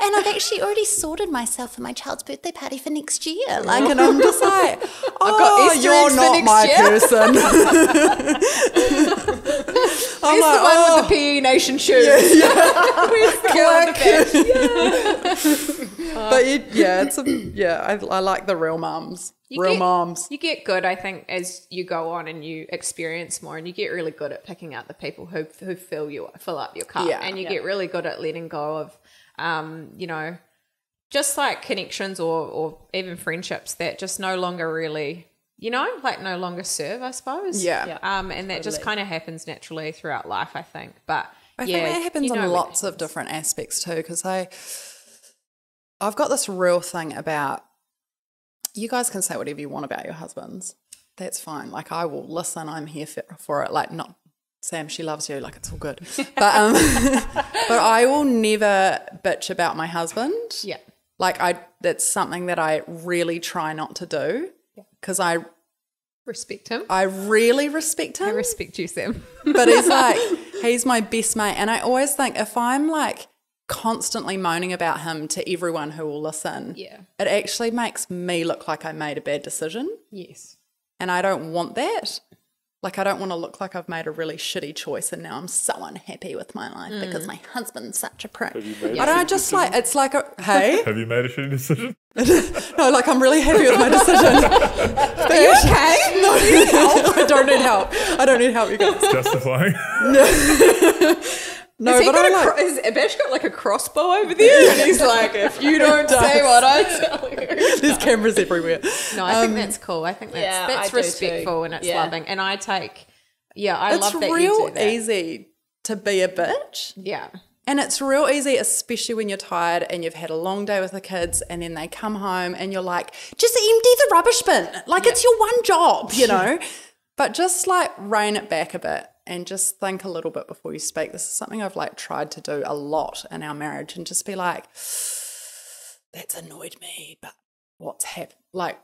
and I've actually already sorted myself for my child's birthday party for next year. Like, and I'm just like, oh, got Easter you're eggs for not next my year." person. I'm where's like, the one oh, with the PE Nation shoes? Where's the girl with the badge? but I like the real mums, real moms. You get good, I think, as you go on and you experience more, and you get really good at picking out the people who fill up your cup, Yeah. and you get really good at letting go of, you know, just like connections or even friendships that just no longer really, you know, like no longer serve, I suppose. Yeah. And that just kind of happens naturally throughout life, I think. But I think that happens you know in when lots it of different aspects too, because I've got this real thing about, you guys can say whatever you want about your husbands. That's fine. Like, I will listen. I'm here for it. Like, not Sam, she loves you. Like, it's all good. But but I will never bitch about my husband. Yeah. Like, that's something that I really try not to do, because I respect him. really respect him. I respect you, Sam. But he's my best mate. And I always think, if I'm like constantly moaning about him to everyone who will listen, Yeah. it actually makes me look like I made a bad decision. Yes. And I don't want that. Like, I don't want to look like I've made a really shitty choice and now I'm so unhappy with my life because my husband's such a prick. Have you made I don't just decision? like, it's like, hey? Have you made a shitty decision? No, like, I'm really happy with my decision. Are you okay? No, I don't need help. I don't need help, you guys. Justifying. No, Has he but got I'm like, has Abash got like a crossbow over there? And he's like, if you don't say what I tell you. there's cameras everywhere. No, I think that's cool. I think Yeah, that's I do too. respectful and it's Yeah. loving. And I take, I It's love that real you do that. easy to be a bitch. Yeah. And it's real easy, especially when you're tired and you've had a long day with the kids and then they come home and you're like, just empty the rubbish bin. Like, it's your one job, you know? But just like rein it back a bit and just think a little bit before you speak. This is something I've like tried to do a lot in our marriage and just be like, that's annoyed me, but what's happened? Like,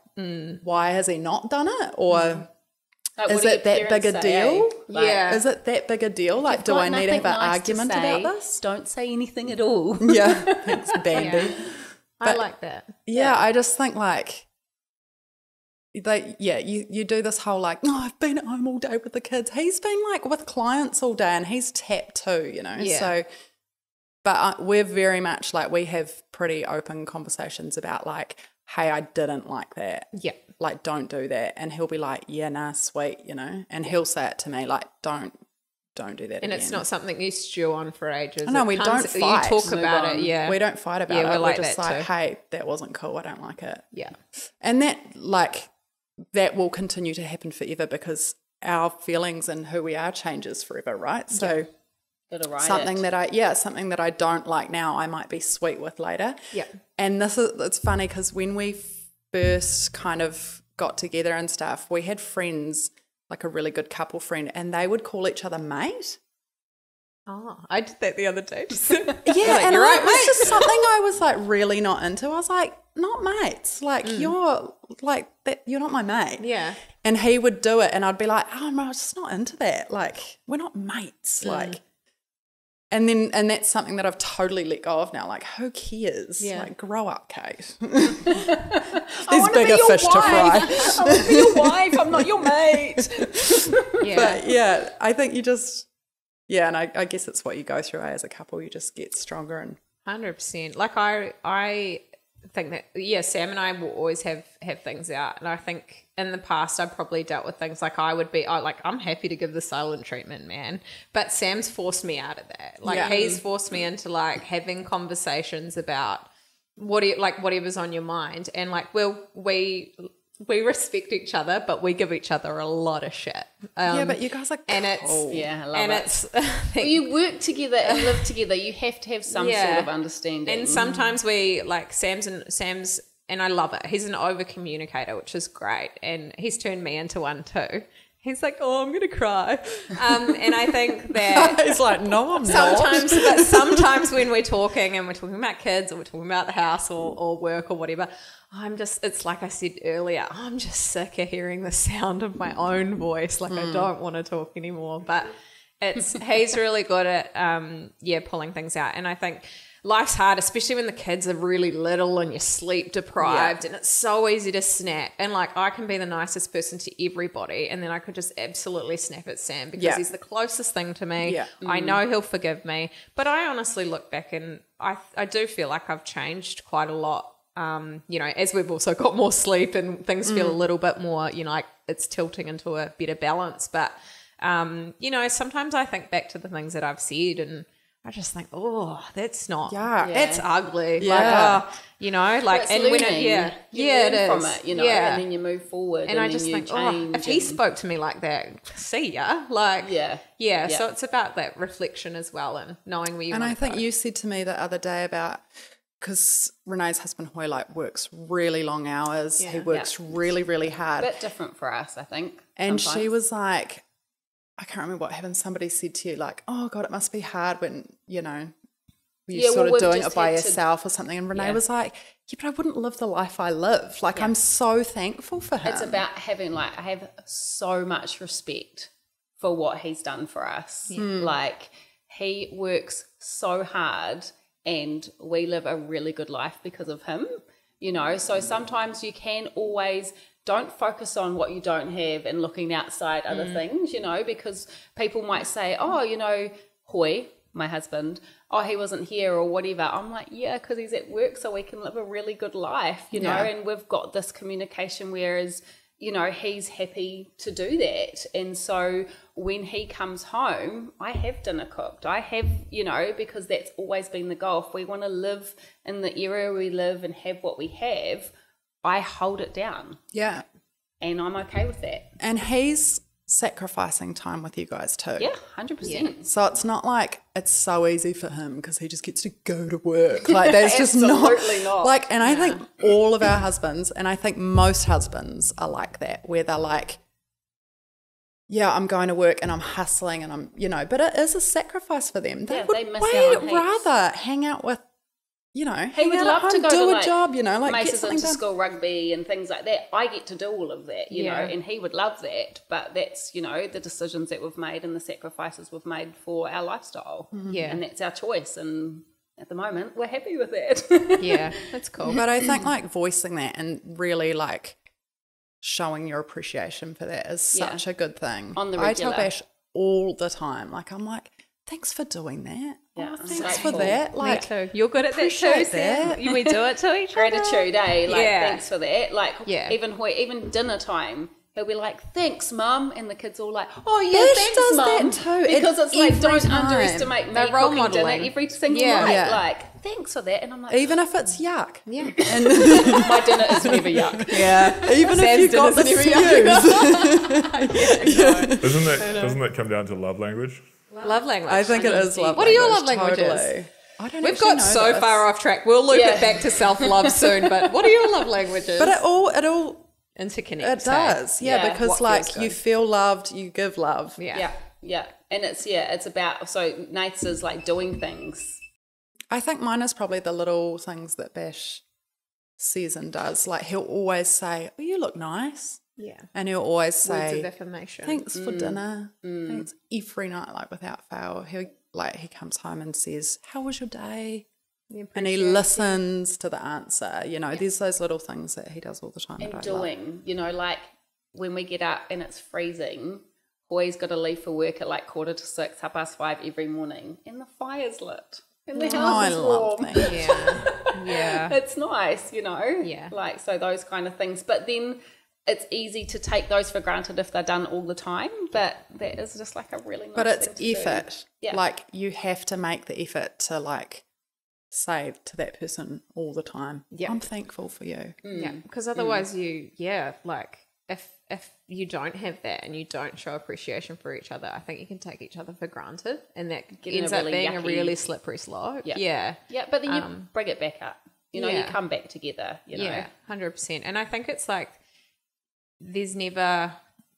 why has he not done it? Or Like, is what do it your that big a parents say, deal? eh? Like, Yeah. Is it that big a deal? Like, do I need to have an argument about this? Don't say anything at all. Yeah, thanks, Bambi. I like that. Yeah, I just think like you do this whole like, oh, I've been at home all day with the kids. He's been like with clients all day and he's tapped too, you know. Yeah. So, but we're very much like we have pretty open conversations about like, hey, I didn't like that. Yeah. Like, don't do that. And he'll be like, yeah, nah, sweet, you know. And he'll say it to me like, don't do that And again. it's not something you stew on for ages. No, It we comes- don't fight. You talk Move about on. it, yeah. We don't fight about Yeah, it. we're We're like just that like, too. hey, that wasn't cool. I don't like it. Yeah. And that will continue to happen forever because our feelings and who we are changes forever, right? So Gotta write something it. something that I don't like now, I might be sweet with later. Yeah. And it's funny because when we first kind of got together and stuff, we had friends, like a really good couple friend, and they would call each other mate. Oh, I did that the other day. Yeah, like, and "You're right, it was mate." just something I was like really not into. I was like, not mates. Like you're like that. You're not my mate. Yeah. And he would do it, and I'd be like, oh, I'm just not into that. Like we're not mates. Like, and that's something that I've totally let go of now. Like, who cares? Yeah. Like, grow up, Kate. I There's wanna be bigger your fish to wife. fry. I want to be your wife. I'm not your mate. Yeah. But yeah, I think you just and I guess it's what you go through as a couple. You just get stronger and 100%. Like I think that Sam and I will always have things out, and I think in the past I probably dealt with things like I'm happy to give the silent treatment, man, but Sam's forced me out of that. Like he's forced me into like having conversations about whatever's on your mind, and like we respect each other, but we give each other a lot of shit. yeah, but you guys are and cool. it's Yeah, I love and it. it's Well, you work together and live together. You have to have some Yeah. sort of understanding. And sometimes we like Sam's and I love it. He's an over communicator, which is great, and he's turned me into one too. He's like, oh, I'm gonna cry, and I think that He's like, no, I'm not. sometimes when we're talking and we're talking about kids or we're talking about the house or work or whatever, it's like I said earlier, I'm just sick of hearing the sound of my own voice. Like I don't want to talk anymore. But he's really good at pulling things out. And I think life's hard, especially when the kids are really little and you're sleep deprived, and it's so easy to snap. And like I can be the nicest person to everybody, and then I could just absolutely snap at Sam because he's the closest thing to me. Yeah. I know he'll forgive me, but I honestly look back and I do feel like I've changed quite a lot. As we've also got more sleep and things feel a little bit more, like it's tilting into a better balance. But, sometimes I think back to the things that I've said and I just think, oh, that's not, that's ugly. Yeah. Like, It's and when learning. it, You it learn is. from it, Yeah. and then you move forward. And I then just you think, change. if he spoke to me like that, see ya. Like, Yeah. So it's about that reflection as well and knowing where you And want I to think go. you said to me the other day about, because Renee's husband Hoy like works really long hours. He works really, really hard. a bit different for us, I think. And she sometimes. was like, I can't remember what happened. Somebody said to you like, oh God, it must be hard when, you're sort of we've doing just it by had to- yourself or something. And Renee was like, yeah, but I wouldn't live the life I live. Like I'm so thankful for him. It's about having I have so much respect for what he's done for us. Like he works so hard and we live a really good life because of him. you know. So sometimes you can always don't focus on what you don't have and looking outside other things, you know, because people might say, oh, you know, Hoy, my husband, oh, he wasn't here or whatever. I'm like, yeah, because he's at work so we can live a really good life, you know, and we've got this communication, whereas, you know, he's happy to do that. And so when he comes home, I have dinner cooked. I have, you know, because that's always been the goal. If we want to live in the area we live and have what we have, I hold it down. Yeah. And I'm okay with that. And he's sacrificing time with you guys too. Yeah, 100%. So it's not like it's so easy for him because he just gets to go to work. Like that's just Absolutely not. Like, and I think all of our husbands, and I think most husbands are like that, where they're like, yeah, I'm going to work and I'm hustling and I'm, you know, but it is a sacrifice for them. They Yeah, would they miss way out on heaps. rather hang out with, you know, He hang would out love at to home, go do to a like job, you know, like get Mace's something into done. school rugby and things like that. I get to do all of that, you know, Yeah. and he would love that. But that's, you know, the decisions that we've made and the sacrifices we've made for our lifestyle. Yeah. And that's our choice. And at the moment, we're happy with that. Yeah, that's cool. But I think like voicing that and really like showing your appreciation for that is Yeah. such a good thing. On the I tell regular. Bash all the time, like I'm like, thanks for doing that. Yeah, Oh, I'm thanks for grateful. that. Me Like, too. You're good at that too, appreciate Sam. that. We do it to each other. Gratitude, eh? Like, Yeah. thanks for that. Like, Yeah. even dinner time, he'll be like, thanks, Mum. And the kids all like, oh, yeah, Bash thanks, does Mum. that too, Because at it's like, every don't time. underestimate me They're role cooking dinner modelling. every single Yeah. night. Yeah. Like, thanks for that. And I'm like, even if it's yuck. Yeah. And my dinner is never yuck. yeah, even if Sam's you got the dinner's never Doesn't that come down to love language? Love language. I think it is love What are your language, love languages? totally. I don't We've actually got know so this. far off track. We'll loop Yeah. it back to self-love soon, but what are your love languages? But it all Interconnect. it does, yeah, Yeah, because what like feels you good. feel loved, you give love. Yeah. Yeah. And it's about, so Nate's is like doing things. I think mine is probably the little things that Bash says and does. Like he'll always say, "Oh, you look nice," Yeah. and he'll always Words say, of affirmation. "Thanks for dinner." Thanks every night, like without fail. He comes home and says, "How was your day?" And he listens to the answer. You know, there's those little things that he does all the time. And that I love. doing, you know, like when we get up and it's freezing, Boy's got to leave for work at like 4:45, 5:30 every morning, and the fire's lit. And the Oh, house I is love warm. that. Yeah. Yeah. It's nice, you know? Yeah. Like, so those kind of things. But then it's easy to take those for granted if they're done all the time. But that is just like a really nice But it's thing to do. effort. Yeah. Like you have to make the effort to like say to that person all the time, Yeah. I'm thankful for you. Yeah, because otherwise like if you don't have that and you don't show appreciation for each other, I think you can take each other for granted, and that Get in ends a up really being a yucky- really slippery slope. Yeah. Yeah, Yeah, but then you bring it back up. You know, you yeah. come back together, you know? yeah, 100%. And I think it's like there's never,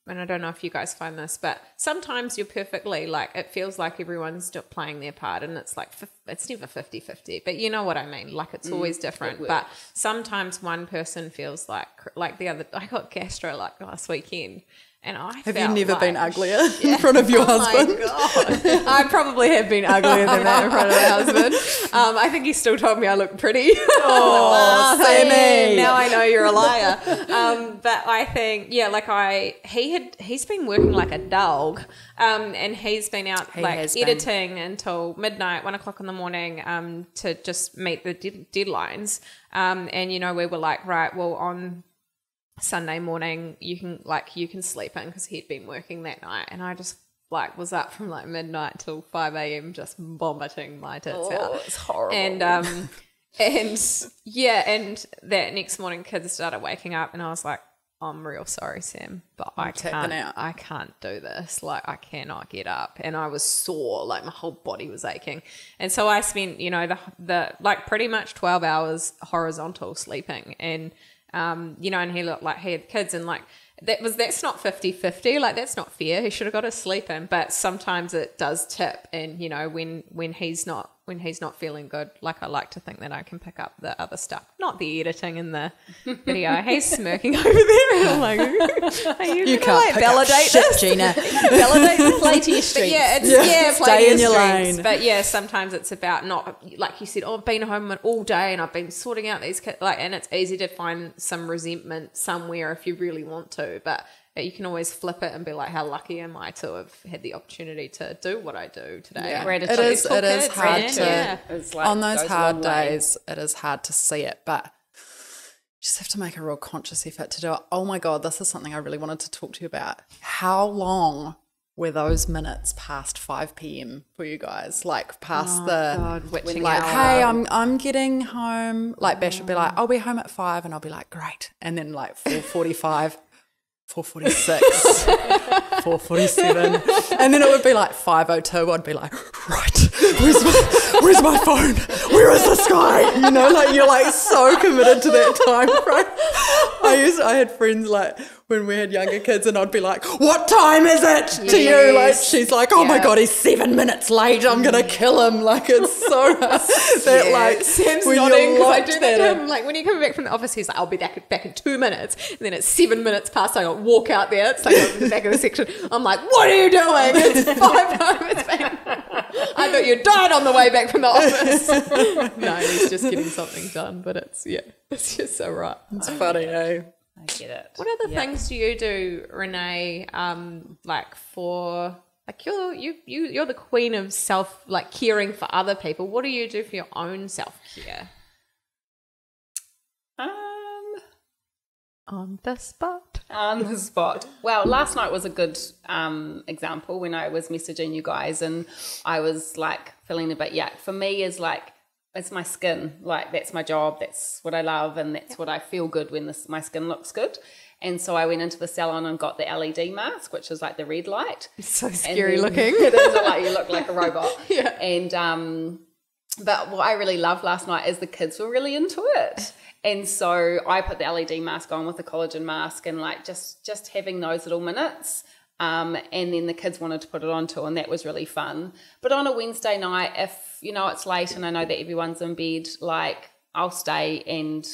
and I don't know if you guys find this, but sometimes you're perfectly like, it feels like everyone's playing their part, and it's like it's never 50-50, but you know what I mean, like it's always different. But sometimes one person feels like I got gastro like last weekend, and I Have you felt never been like uglier in front of your husband? God. I probably have been uglier than that in front of my husband. I think he still told me I looked pretty. Oh, Sammy. Now I know you're a liar. But I think, yeah, like he's been working like a dog, and he's been out has been. editing until midnight, 1:00 in the morning, to just meet the deadlines. And you know, we were like, right, well, on Sunday morning you can sleep in, because he'd been working that night, and I just like was up from like midnight till 5 a.m. just vomiting my tits out. It's horrible. And and that next morning kids started waking up, and I was like, I'm real sorry, Sam, but I tapping out. can't do this. Like, I cannot get up. And I was sore, like my whole body was aching. And so I spent, you know, the like pretty much 12 hours horizontal sleeping. And you know, and he looked like he had kids, and like that's not 50-50, like that's not fair. He should have got his sleep in. But sometimes it does tip, and you know, when he's not not feeling good, like I like to think that I can pick up the other stuff, not the editing and the video. He's smirking over there, and I'm like, are you can't like pick up validate shit, this? Gina. Validate this. Play to your But strengths. yeah, it's play Stay to in your your strengths. lane. But yeah, sometimes it's about not, like you said, I've been home all day and I've been sorting out these kids, and it's easy to find some resentment somewhere if you really want to, but you can always flip it and be like, how lucky am I to have had the opportunity to do what I do today? Yeah. Gratitude. It is Cool hard kids, to man. Yeah. It's like on those goes a hard long way. days, it is hard to see it, but you just have to make a real conscious effort to do it. Oh my God, this is something I really wanted to talk to you about. How long were those minutes past 5 p.m. for you guys? Like past witching like, hour. hey, I'm getting home. Like Bash would be like, I'll be home at 5, and I'll be like, great. And then like 4:45. 4:46, 4:47, and then it would be like 5:02. I'd be like, right, where's my phone? Where is this guy? You know, like you're like so committed to that time frame. I had friends like when we had younger kids, and I'd be like, what time is it to you? Like she's like, oh my God, he's 7 minutes late. I'm gonna kill him. Like it's so that like Sam's when nodding you because I locked do that that to in. him. Like when you come back from the office, he's like, I'll be back in 2 minutes. And then it's 7 minutes past, I walk out there, it's like over the back of the section. I'm like, what are you doing? It's 5 home. It's been... I thought you died on the way back from the office. No, he's just getting something done, but it's just so right. It's funny, eh? I get it. What other things do you do, Renee? Like for like you're the queen of caring for other people. What do you do for your own self-care? On the spot. On the spot. Well, last night was a good example when I was messaging you guys and I was like feeling a bit yuck. For me is like, it's my skin. Like that's my job. That's what I love. And that's what I feel good when my skin looks good. And so I went into the salon and got the LED mask, which is like the red light. It's so scary looking. It is like you look like a robot. Yeah. And but what I really loved last night is the kids were really into it. And so I put the LED mask on with the collagen mask and like just having those little minutes. And then the kids wanted to put it on too, and that was really fun. But on a Wednesday night, if you know it's late and I know that everyone's in bed, like I'll stay and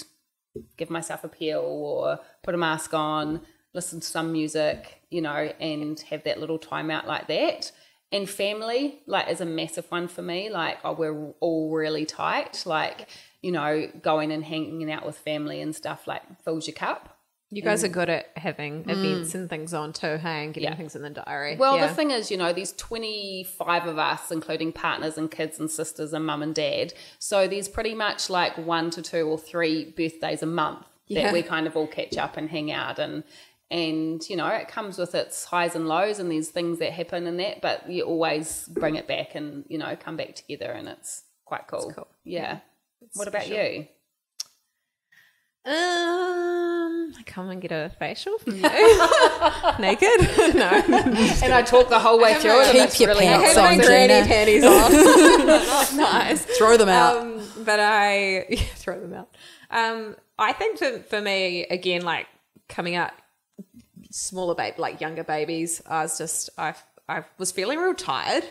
give myself a peel or put a mask on, listen to some music, you know, and have that little time out like that. And family, like, is a massive one for me. Like, we're all really tight. Like, you know, going and hanging out with family and stuff, like, fills your cup. You guys are good at having events and things on too, hey, and getting Yeah. things in the diary. Well, the thing is, you know, there's 25 of us, including partners and kids and sisters and mum and dad. So there's pretty much like 1 to 2 or 3 birthdays a month that we kind of all catch up and hang out and you know, it comes with its highs and lows and there's things that happen and that, but you always bring it back and, you know, come back together and it's quite cool. It's cool. Yeah. What about you? I come and get a facial from you. Naked? No. And I talk the whole way through it. and Keep it's your really pants helpful. on, my Gina. granny panties on. Nice. Throw them out. But throw them out. I think for me, again, like coming out smaller like younger babies, I was feeling real tired.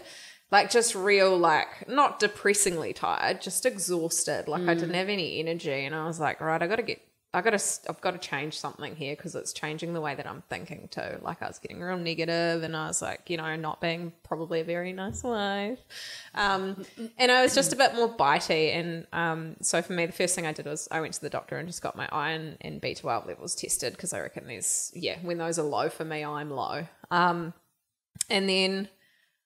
Like just real, like not depressingly tired, just exhausted. Like I didn't have any energy, and I was like, right, I've got to change something here because it's changing the way that I'm thinking too. Like I was getting real negative, and I was like, you know, not being probably a very nice wife, and I was just a bit more bitey. And so for me, the first thing I did was I went to the doctor and just got my iron and B12 levels tested because I reckon when those are low for me, I'm low. And then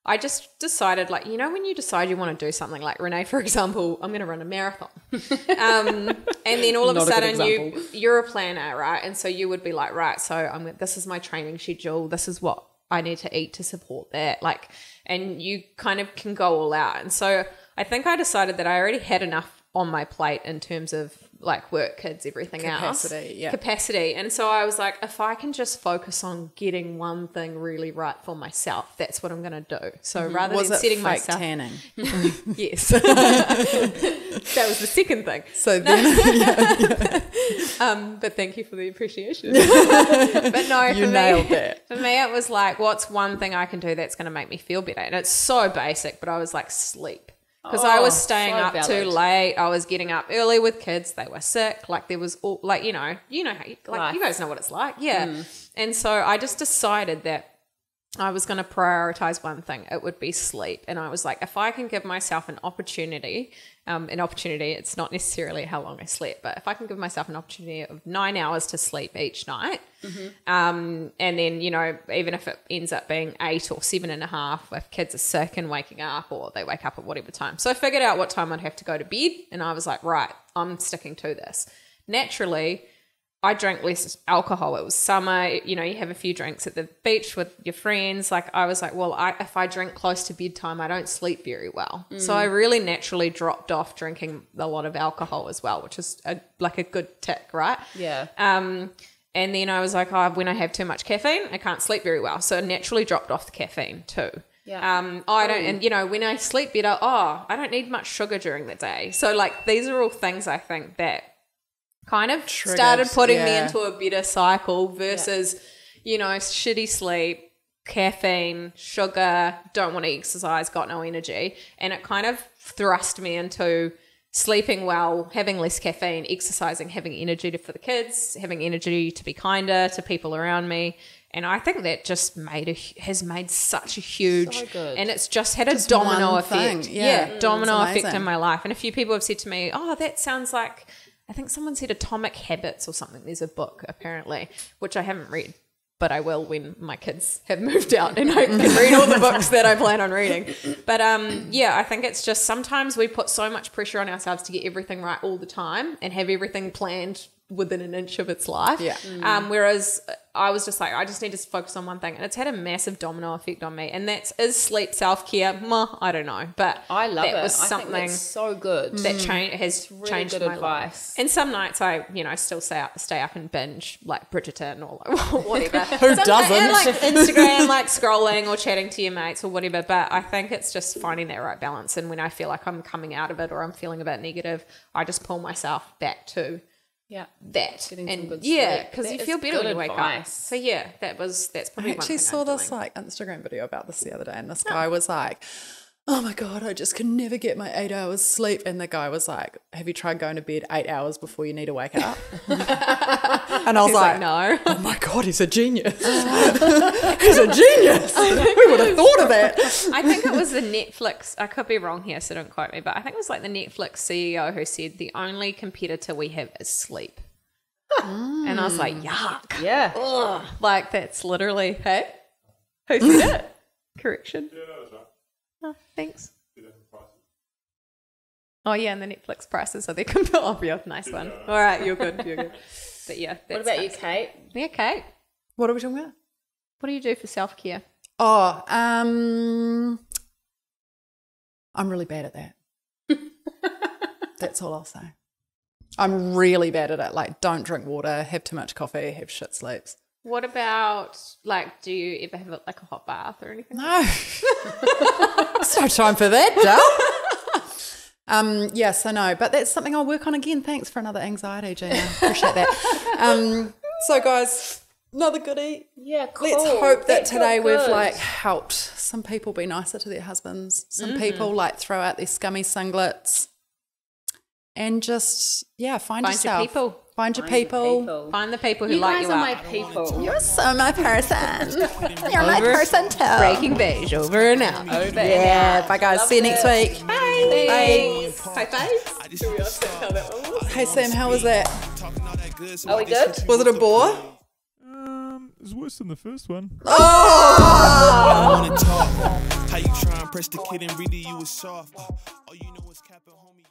I just decided, like, you know, when you decide you want to do something, like Renee, for example, I'm going to run a marathon. And then all of a sudden you're a planner, right? And so you would be like, right, so this is my training schedule. This is what I need to eat to support that. Like, and you kind of can go all out. And so I think I decided that I already had enough on my plate in terms of like work, kids, everything else. Capacity. And so I was like, if I can just focus on getting one thing really right for myself, that's what I'm going to do. So rather than setting myself tanning? Yes. That was the second thing. So then But thank you for the appreciation. But no, you nailed that. For me, it was like, what's one thing I can do that's going to make me feel better? And it's so basic, but I was like, sleep. Because I was staying so up too valid. late. I was getting up early with kids. They were sick. Like there was all like, you know, how you, like Life. you guys know what it's like. Yeah. And so I just decided that I was going to prioritize one thing. It would be sleep. And I was like, if I can give myself an opportunity, it's not necessarily how long I slept, but if I can give myself an opportunity of 9 hours to sleep each night, and then, you know, even if it ends up being 8 or 7.5, if kids are sick and waking up or they wake up at whatever time. So I figured out what time I'd have to go to bed, and I was like, right, I'm sticking to this. Naturally, I drank less alcohol. It was summer, you know, you have a few drinks at the beach with your friends. Like I was like, well, if I drink close to bedtime, I don't sleep very well. So I really naturally dropped off drinking a lot of alcohol as well, which is a good tick, right? Yeah. And then I was like, when I have too much caffeine, I can't sleep very well. So I naturally dropped off the caffeine too. Yeah. I don't, and you know, when I sleep better, I don't need much sugar during the day. So like these are all things I think that kind of started putting me into a better cycle versus, you know, shitty sleep, caffeine, sugar, don't want to exercise, got no energy. And it kind of thrust me into sleeping well, having less caffeine, exercising, having energy for the kids, having energy to be kinder to people around me. And I think that just has made such a huge, So good. and it's just had a domino one effect. thing, yeah. Domino It's effect amazing. in my life. And a few people have said to me, that sounds like, I think someone said Atomic Habits or something. There's a book apparently, which I haven't read, but I will when my kids have moved out and I can read all the books that I plan on reading. But I think it's just sometimes we put so much pressure on ourselves to get everything right all the time and have everything planned within an inch of its life. Yeah. Whereas I was just like, I just need to focus on one thing, and it's had a massive domino effect on me. And is sleep self-care? I don't know, but I love it. was I something think that's so good. that has really changed good my life. advice. And some nights I, you know, still stay up and binge like Bridgerton or like whatever. Who doesn't? And like Instagram, like scrolling or chatting to your mates or whatever. But I think it's just finding that right balance. And when I feel like I'm coming out of it or I'm feeling a bit negative, I just pull myself back to Yeah. that. Getting some And good yeah, sleep. because That you is feel better when good you wake up. advice. So yeah, that's I probably one actually thing saw I'm this doing. like Instagram video about this the other day, and this guy was like, oh my God, I just can never get my 8 hours sleep. And the guy was like, have you tried going to bed 8 hours before you need to wake up? And I was He's like, no. oh my God, he's a genius. He's a genius. Who would have thought of that? I think it was the Netflix, I could be wrong here, so don't quote me, but I think it was like the Netflix CEO who said the only competitor we have is sleep. And I was like, yuck. Yeah. Ugh. Like that's literally, hey? Who said it? Correction. Yeah, no, that's right. Oh, thanks. Yeah, that's the price. Oh yeah, and the Netflix prices are there. Oh, yeah, nice one. All right, you're good. But yeah. What that's about you, nice. Kate? Yeah, Kate. What are we talking about? What do you do for self-care? Oh, I'm really bad at that. That's all I'll say. I'm really bad at it. Like, don't drink water, have too much coffee, have shit sleeps. What about, like, do you ever have like a hot bath or anything? No. There's no time for that, Del. Yes, I know. But that's something I'll work on again. Thanks for another anxiety, Gina. Appreciate that. So, guys, another goodie. Yeah, cool. Let's hope that That today felt we've good. like helped some people be nicer to their husbands. Some people like throw out their scummy singlets and just find yourself. your people. Find your people. Find the people who You light guys you are up. my people. You're so my person. You're my person too. Breaking beige over and out. Yeah. Bye, guys. See you next week. Bye. High fives. I just wanna start. Hey, Sam, how was that? Talking all that good, so Are we good? Was it a bore? It's worse than the first one. I wanna talk. How you try and press the kid and really you was soft. All you know is capping, homie.